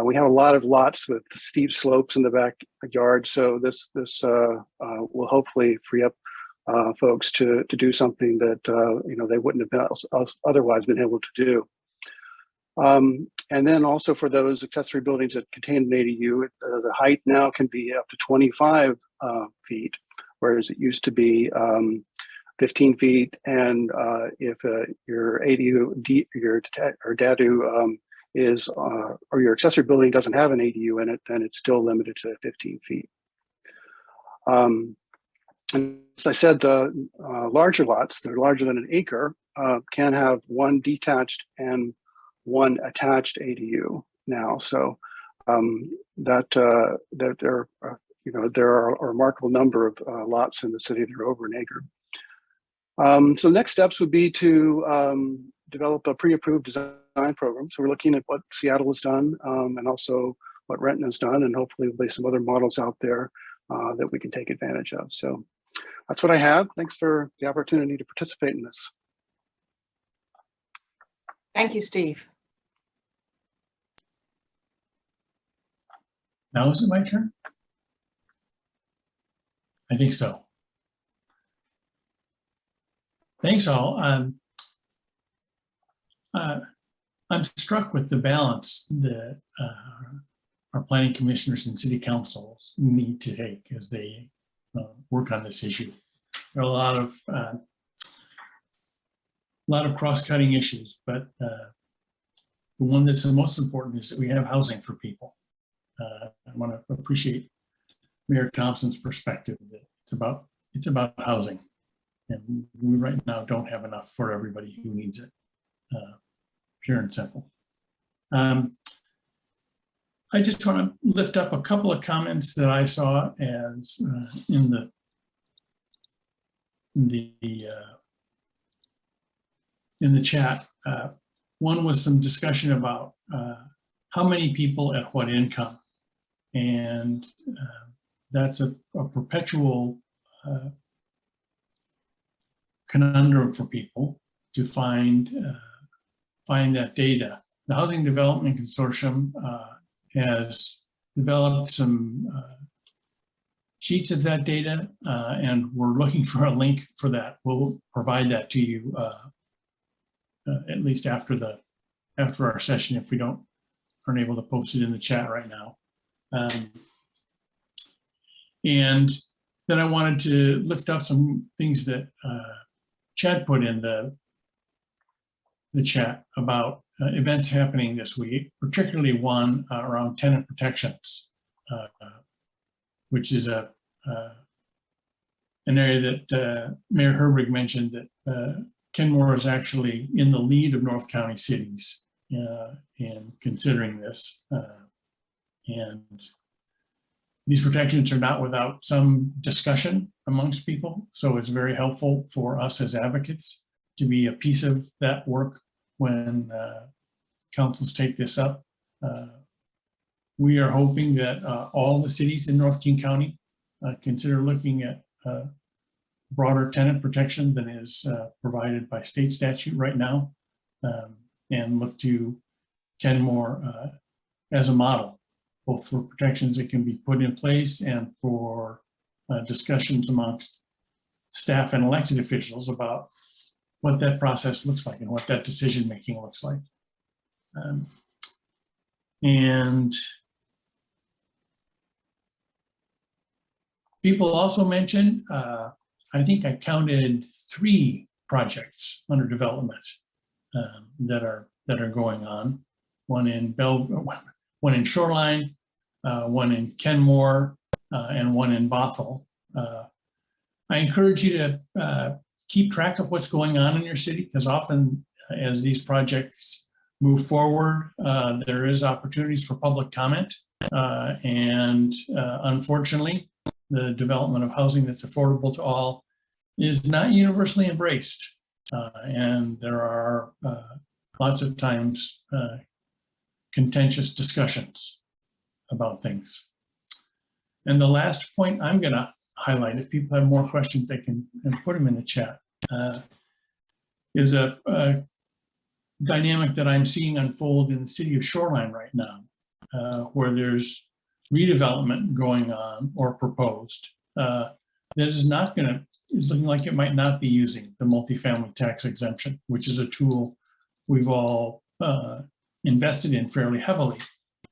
We have a lot of lots with steep slopes in the backyard, so this will hopefully free up folks to do something that they wouldn't have otherwise been able to do. And then also for those accessory buildings that contain an ADU, the height now can be up to 25 feet, whereas it used to be 15 feet. And if your ADU, or DADU is, or your accessory building doesn't have an ADU in it, then it's still limited to 15 feet. And as I said, larger lots that are larger than an acre can have one detached and one attached ADU now. So that there are, there are a remarkable number of lots in the city that are over an acre. So next steps would be to develop a pre-approved design program. So we're looking at what Seattle has done and also what Renton has done, and hopefully there'll be some other models out there that we can take advantage of. So that's what I have. Thanks for the opportunity to participate in this. Thank you, Steve. Now is it my turn? I think so. Thanks all. I'm struck with the balance that our planning commissioners and city councils need to take as they work on this issue. There are a lot of cross-cutting issues, but the one that's the most important is that we have housing for people. I want to appreciate Mayor Thompson's perspective that it's about housing, and we right now don't have enough for everybody who needs it. Pure and simple. I just want to lift up a couple of comments that I saw as in the chat. One was some discussion about how many people at what income, and that's a perpetual conundrum for people to find that data. The Housing Development Consortium has developed some sheets of that data, and we're looking for a link for that. We'll provide that to you at least after our session if we aren't able to post it in the chat right now. And then I wanted to lift up some things that Chad put in the chat about events happening this week, particularly one around tenant protections, which is an area that Mayor Herbig mentioned that Kenmore is actually in the lead of North County cities in considering this. And these protections are not without some discussion amongst people. So it's very helpful for us as advocates to be a piece of that work when councils take this up. We are hoping that all the cities in North King County consider looking at broader tenant protection than is provided by state statute right now, and look to Kenmore as a model, both for protections that can be put in place and for discussions amongst staff and elected officials about what that process looks like and what that decision-making looks like. And people also mentioned, I think I counted 3 projects under development that are going on. One in Shoreline, one in Kenmore, and one in Bothell. I encourage you to keep track of what's going on in your city, because often as these projects move forward, there is opportunities for public comment. And unfortunately, the development of housing that's affordable to all is not universally embraced. And there are lots of times contentious discussions about things. And the last point I'm going to highlight, if people have more questions, they can put them in the chat, is a dynamic that I'm seeing unfold in the city of Shoreline right now, where there's redevelopment going on or proposed that is looking like it might not be using the multifamily tax exemption, which is a tool we've all invested in fairly heavily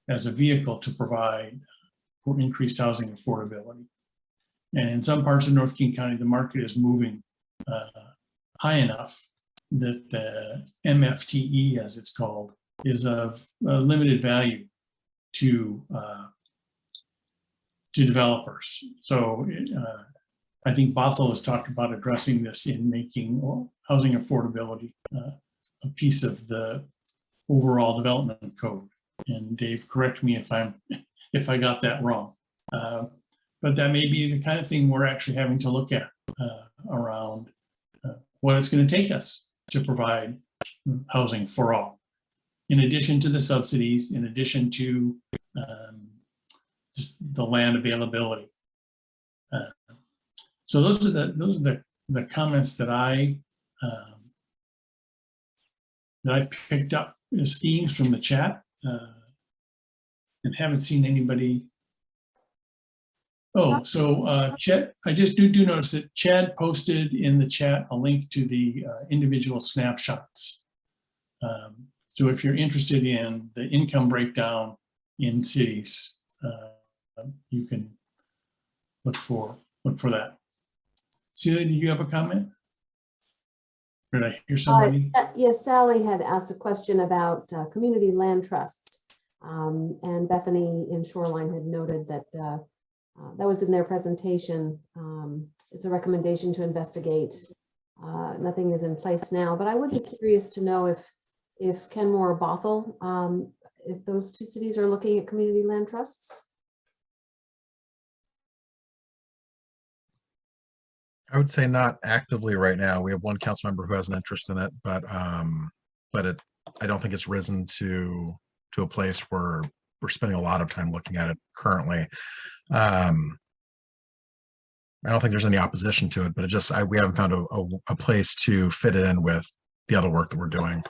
as a vehicle to provide for increased housing affordability. And in some parts of North King County, the market is moving high enough that the MFTE, as it's called, is of limited value to developers. So I think Bothell has talked about addressing this in making housing affordability a piece of the overall development code. And Dave, correct me if I got that wrong. But that may be the kind of thing we're actually having to look at around what it's going to take us to provide housing for all, in addition to the subsidies, in addition to just the land availability. So those are the comments that I picked up as themes from the chat, and haven't seen anybody. Oh, so Chad, I just do notice that Chad posted in the chat a link to the individual snapshots. So if you're interested in the income breakdown in cities, you can look for that. Celia, do you have a comment? Did I hear somebody? Yes, Sally had asked a question about community land trusts. And Bethany in Shoreline had noted that that was in their presentation. It's a recommendation to investigate. Nothing is in place now, but I would be curious to know if Kenmore or Bothell, if those two cities are looking at community land trusts. I would say not actively right now. We have one council member who has an interest in it, but I don't think it's risen to a place where we're spending a lot of time looking at it currently. I don't think there's any opposition to it, but we haven't found a place to fit it in with the other work that we're doing.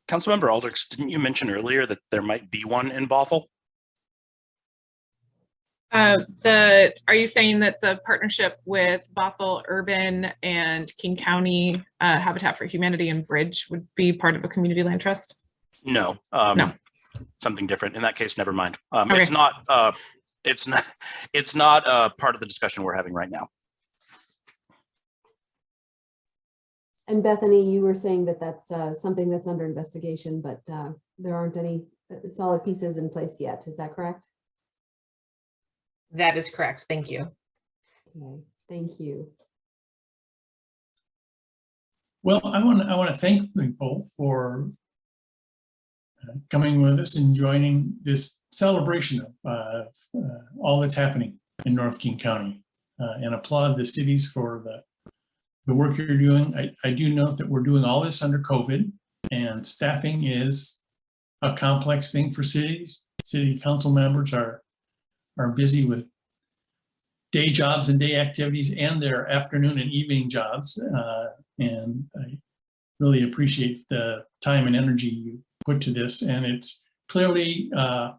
Councilmember Aldrich, didn't you mention earlier that there might be one in Bothell? Are you saying that the partnership with Bothell Urban and King County Habitat for Humanity and Bridge would be part of a community land trust? No. No. Something different. In that case, never mind. Okay. It's not part of the discussion we're having right now. And Bethany, you were saying that that's something that's under investigation, but there aren't any solid pieces in place yet. Is that correct? That is correct. Thank you. Okay, thank you. Well, I want to thank people for coming with us and joining this celebration of all that's happening in North King County, and applaud the cities for the work you're doing. I do note that we're doing all this under COVID, and staffing is a complex thing for cities. City council members are busy with day jobs and day activities and their afternoon and evening jobs. And I really appreciate the time and energy you put to this. And it's clearly an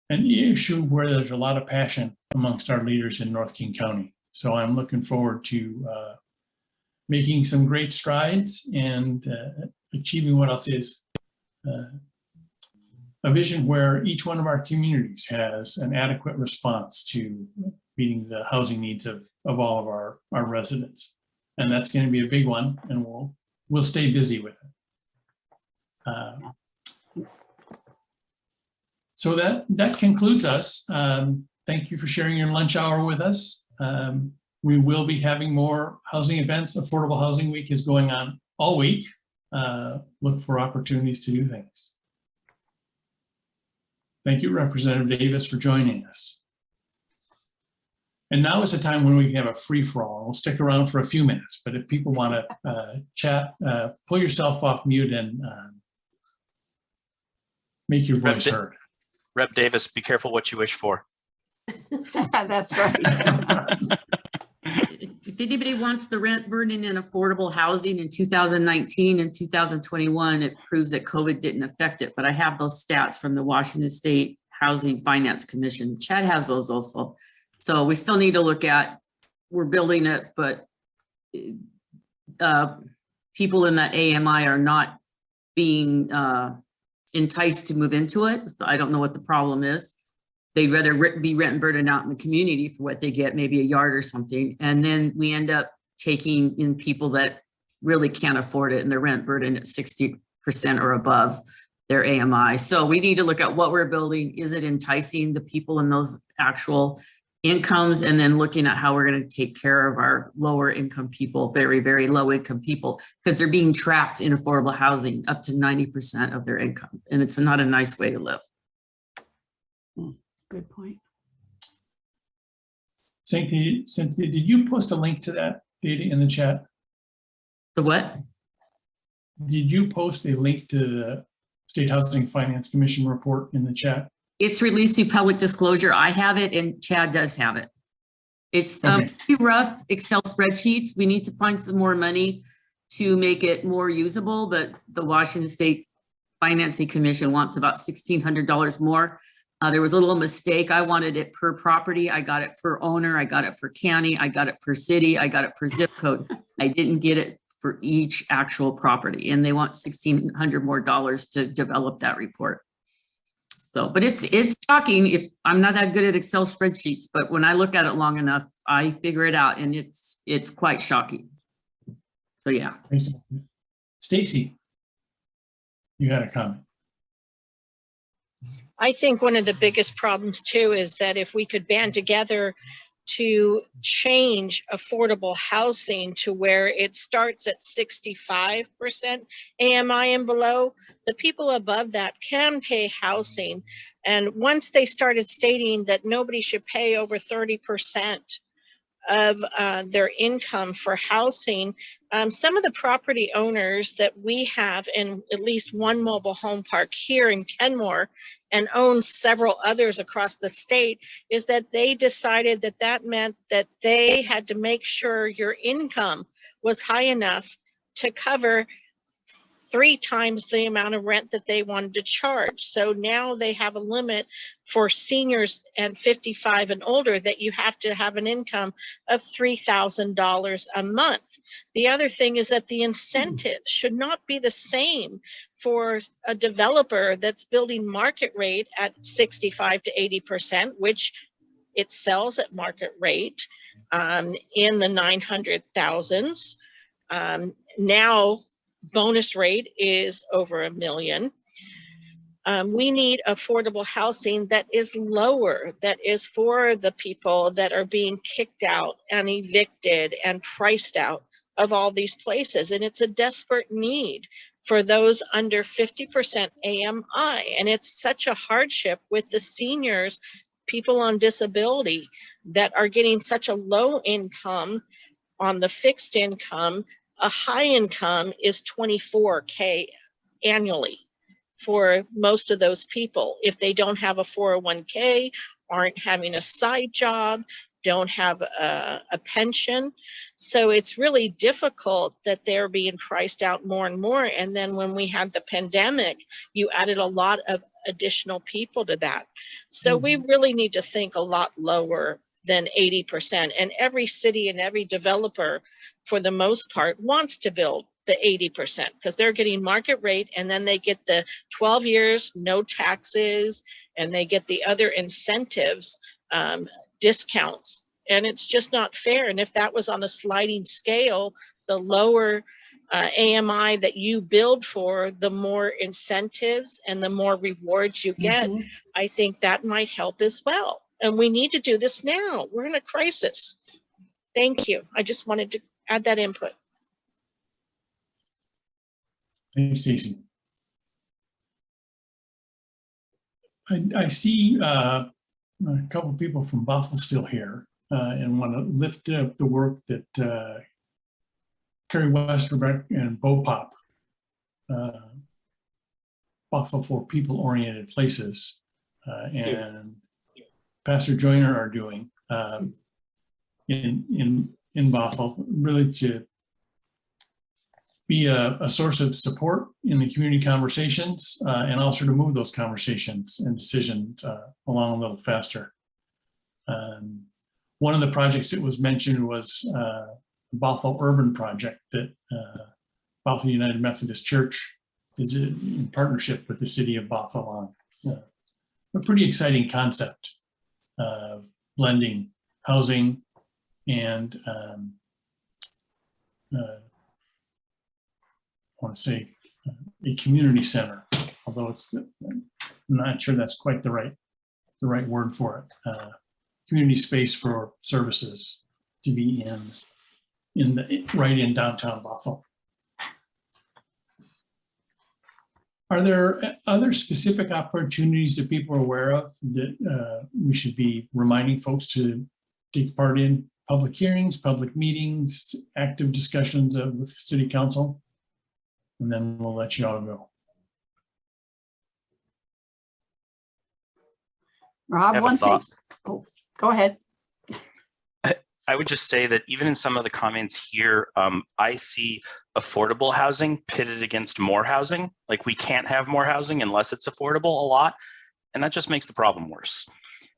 issue where there's a lot of passion amongst our leaders in North King County. So I'm looking forward to making some great strides and achieving what I'll say is a vision where each one of our communities has an adequate response to meeting the housing needs of all of our residents. And that's going to be a big one, and we'll stay busy with it. So that concludes us. Thank you for sharing your lunch hour with us. We will be having more housing events. Affordable Housing Week is going on all week. Look for opportunities to do things. Thank you, Representative Davis, for joining us. And now is the time when we can have a free-for-all. We'll stick around for a few minutes, but if people want to chat, pull yourself off mute and make your voice heard. Rep Davis, be careful what you wish for. That's right. If anybody wants the rent burden in affordable housing in 2019 and 2021, it proves that COVID didn't affect it. But I have those stats from the Washington State Housing Finance Commission. Chad has those also. So we still need to look at, we're building it, but people in that AMI are not being enticed to move into it. So I don't know what the problem is. They'd rather be rent and burden out in the community for what they get, maybe a yard or something. And then we end up taking in people that really can't afford it and their rent burden at 60% or above their AMI. So we need to look at what we're building. Is it enticing the people in those actual incomes? And then looking at how we're going to take care of our lower income people, very, very low income people, because they're being trapped in affordable housing up to 90% of their income. And it's not a nice way to live. Good point. Cynthia, did you post a link to that data in the chat? The what? Did you post a link to the State Housing Finance Commission report in the chat? It's released through public disclosure. I have it and Chad does have it. It's Okay. pretty rough Excel spreadsheets. We need to find some more money to make it more usable, but the Washington State Financing Commission wants about $1,600 more. There was a little mistake. I wanted it per property. I got it per owner. I got it per county. I got it per city. I got it per zip code. I didn't get it for each actual property. And they want $1,600 more to develop that report. So, but it's shocking. If I'm not that good at Excel spreadsheets, but when I look at it long enough, I figure it out, and it's quite shocking. So yeah. Stacy, you had a comment. I think one of the biggest problems too is that if we could band together to change affordable housing to where it starts at 65% AMI and below, the people above that can pay housing. And once they started stating that nobody should pay over 30% of their income for housing, some of the property owners that we have in at least one mobile home park here in Kenmore and own several others across the state, is that they decided that that meant that they had to make sure your income was high enough to cover 3 times the amount of rent that they wanted to charge. So now they have a limit for seniors and 55 and older that you have to have an income of $3,000 a month. The other thing is that the incentive should not be the same for a developer that's building market rate at 65 to 80%, which it sells at market rate in the 900,000s. Now, bonus rate is over $1 million. We need affordable housing that is lower, that is for the people that are being kicked out and evicted and priced out of all these places. And it's a desperate need for those under 50% AMI. And it's such a hardship with the seniors, people on disability that are getting such a low income on the fixed income. A high income is $24K annually for most of those people. If they don't have a 401K, aren't having a side job, don't have a pension. So it's really difficult that they're being priced out more and more. And then when we had the pandemic, you added a lot of additional people to that. So we really need to think a lot lower than 80%. And every city and every developer, for the most part, wants to build the 80% because they're getting market rate, and then they get the 12 years, no taxes, and they get the other incentives, discounts, and it's just not fair. And if that was on a sliding scale, the lower AMI that you build for, the more incentives and the more rewards you get. I think that might help as well. And we need to do this now. We're in a crisis. Thank you. I just wanted to add that input. Thanks, Stacy. I see a couple of people from Bothell still here and want to lift up the work that Carrie Westerbeck and BOPOP, Bothell for People-Oriented Places, and Pastor Joyner are doing in Bothell, really to be a source of support in the community conversations and also to move those conversations and decisions along a little faster. One of the projects that was mentioned was Bothell Urban Project that Bothell United Methodist Church is in partnership with the city of Bothell on. A pretty exciting concept of blending housing and I want to say a community center, although I'm not sure that's quite the right word for it. Community space for services to be right in downtown Bothell. Are there other specific opportunities that people are aware of that we should be reminding folks to take part in? Public hearings, public meetings, active discussions with city council? And then we'll let you all go. Rob, one thing. Oh, go ahead. I would just say that even in some of the comments here, I see affordable housing pitted against more housing. Like we can't have more housing unless it's affordable a lot. And that just makes the problem worse.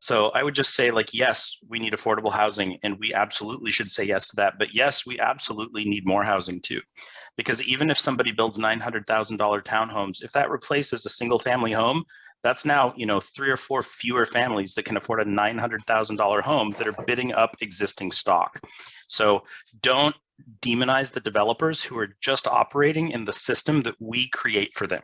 So I would just say, like, yes, we need affordable housing and we absolutely should say yes to that. But yes, we absolutely need more housing too. Because even if somebody builds $900,000 townhomes, if that replaces a single family home, that's now, 3 or 4 fewer families that can afford a $900,000 home that are bidding up existing stock. So don't demonize the developers who are just operating in the system that we create for them.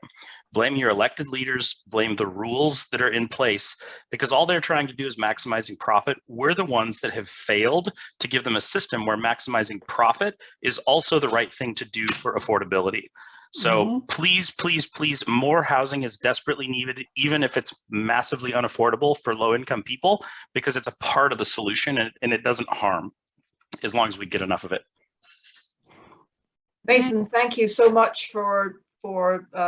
Blame your elected leaders, blame the rules that are in place, because all they're trying to do is maximizing profit. We're the ones that have failed to give them a system where maximizing profit is also the right thing to do for affordability. So please, please, please, more housing is desperately needed, even if it's massively unaffordable for low-income people, because it's a part of the solution and it doesn't harm as long as we get enough of it. Mason, thank you so much for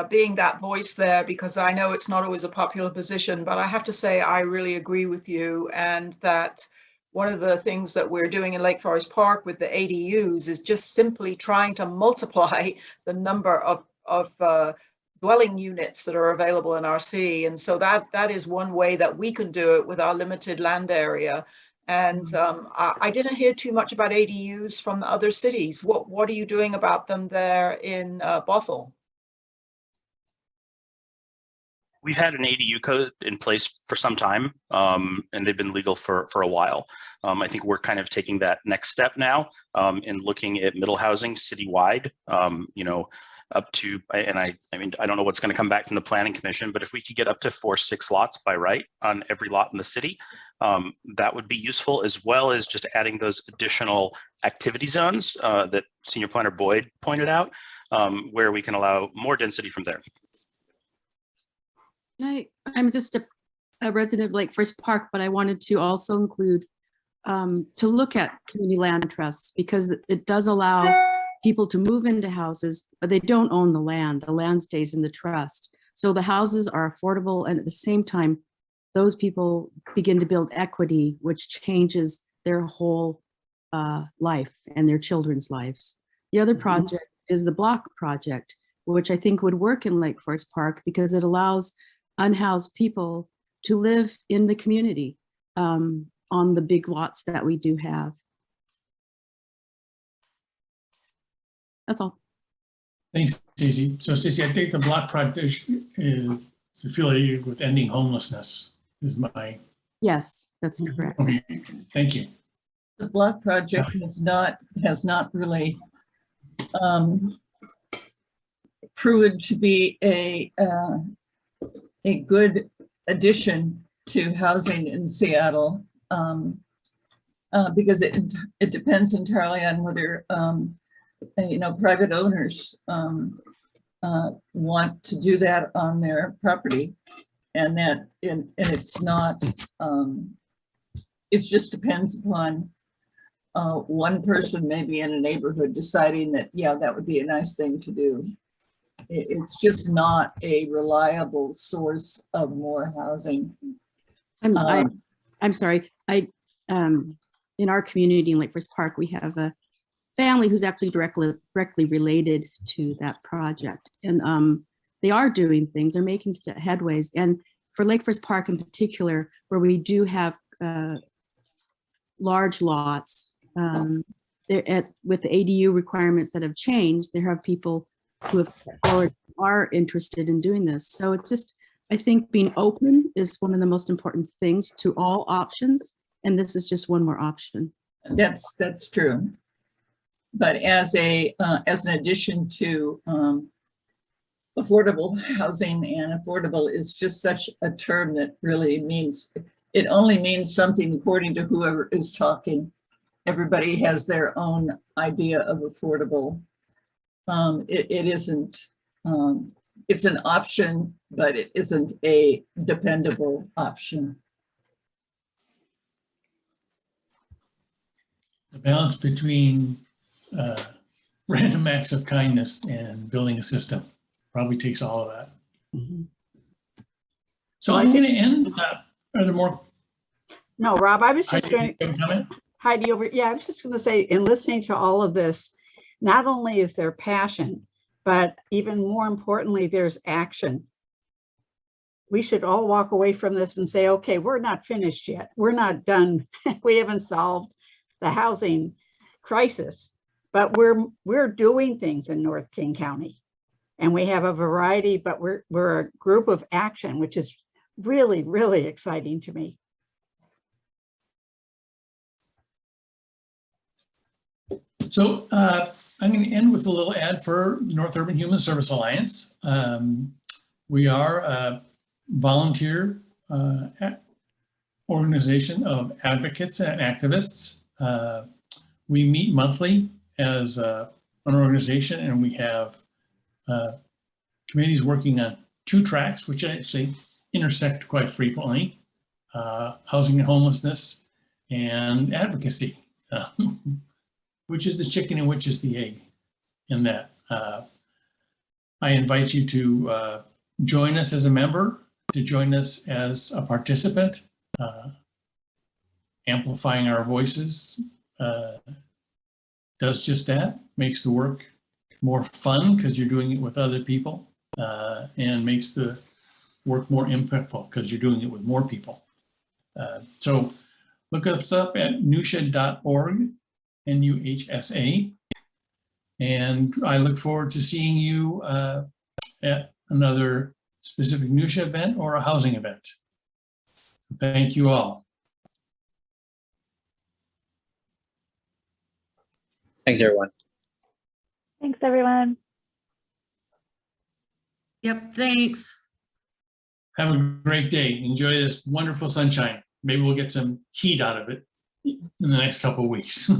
being that voice there, because I know it's not always a popular position, but I have to say I really agree with you, and that one of the things that we're doing in Lake Forest Park with the ADUs is just simply trying to multiply the number of dwelling units that are available in RC. And so that is one way that we can do it with our limited land area. And I didn't hear too much about ADUs from the other cities. What are you doing about them there in Bothell? We've had an ADU code in place for some time, and they've been legal for a while. I think we're kind of taking that next step now in looking at middle housing citywide, up to, and I mean, I don't know what's going to come back from the Planning Commission, but if we could get up to 4-6 lots by right on every lot in the city, that would be useful, as well as just adding those additional activity zones that Senior Planner Boyd pointed out, where we can allow more density from there. I'm just a resident of Lake Forest Park, but I wanted to also include to look at community land trusts, because it does allow people to move into houses, but they don't own the land. The land stays in the trust. So the houses are affordable, and at the same time, those people begin to build equity, which changes their whole life and their children's lives. The other project is the block project, which I think would work in Lake Forest Park because it allows unhoused people to live in the community on the big lots that we do have. That's all. Thanks, Stacey. So Stacey, I think the block project is affiliated with ending homelessness, is my... Yes, that's correct. Okay, thank you. The block project has not really proven to be a good addition to housing in Seattle, because it depends entirely on whether private owners want to do that on their property, and it's not. It just depends upon one person maybe in a neighborhood deciding that, yeah, that would be a nice thing to do. It's just not a reliable source of more housing. I'm sorry. In our community in Lake Forest Park, we have a family who's actually directly related to that project, and they are doing things. They're making headways, and for Lake Forest Park in particular, where we do have large lots, with the ADU requirements that have changed, there have people who have or are interested in doing this. So it's just, I think being open is one of the most important things to all options. And this is just one more option. That's true. But as an addition to affordable housing, and affordable is just such a term that really means, it only means something according to whoever is talking. Everybody has their own idea of affordable. It isn't, it's an option, but it isn't a dependable option. The balance between random acts of kindness and building a system probably takes all of that. Mm-hmm. So I'm going to end that. Are there more? No, Rob, I was just going to comment. Heidi over. Yeah, I was just going to say, in listening to all of this, not only is there passion, but even more importantly, there's action. We should all walk away from this and say, okay, we're not finished yet. We're not done. We haven't solved the housing crisis, but we're doing things in North King County. And we have a variety, but we're a group of action, which is really, really exciting to me. So I'm going to end with a little ad for North Urban Human Service Alliance. We are a volunteer organization of advocates and activists. We meet monthly as an organization, and we have committees working on 2 tracks, which actually intersect quite frequently: housing and homelessness and advocacy. Which is the chicken and which is the egg in that. I invite you to join us as a member, to join us as a participant. Amplifying our voices does just that, makes the work more fun because you're doing it with other people, and makes the work more impactful because you're doing it with more people. So look us up at nuhsa.org. NUHSA. And I look forward to seeing you at another specific NUHSA event or a housing event. So thank you all. Thanks, everyone. Thanks, everyone. Yep, thanks. Have a great day. Enjoy this wonderful sunshine. Maybe we'll get some heat out of it in the next couple of weeks.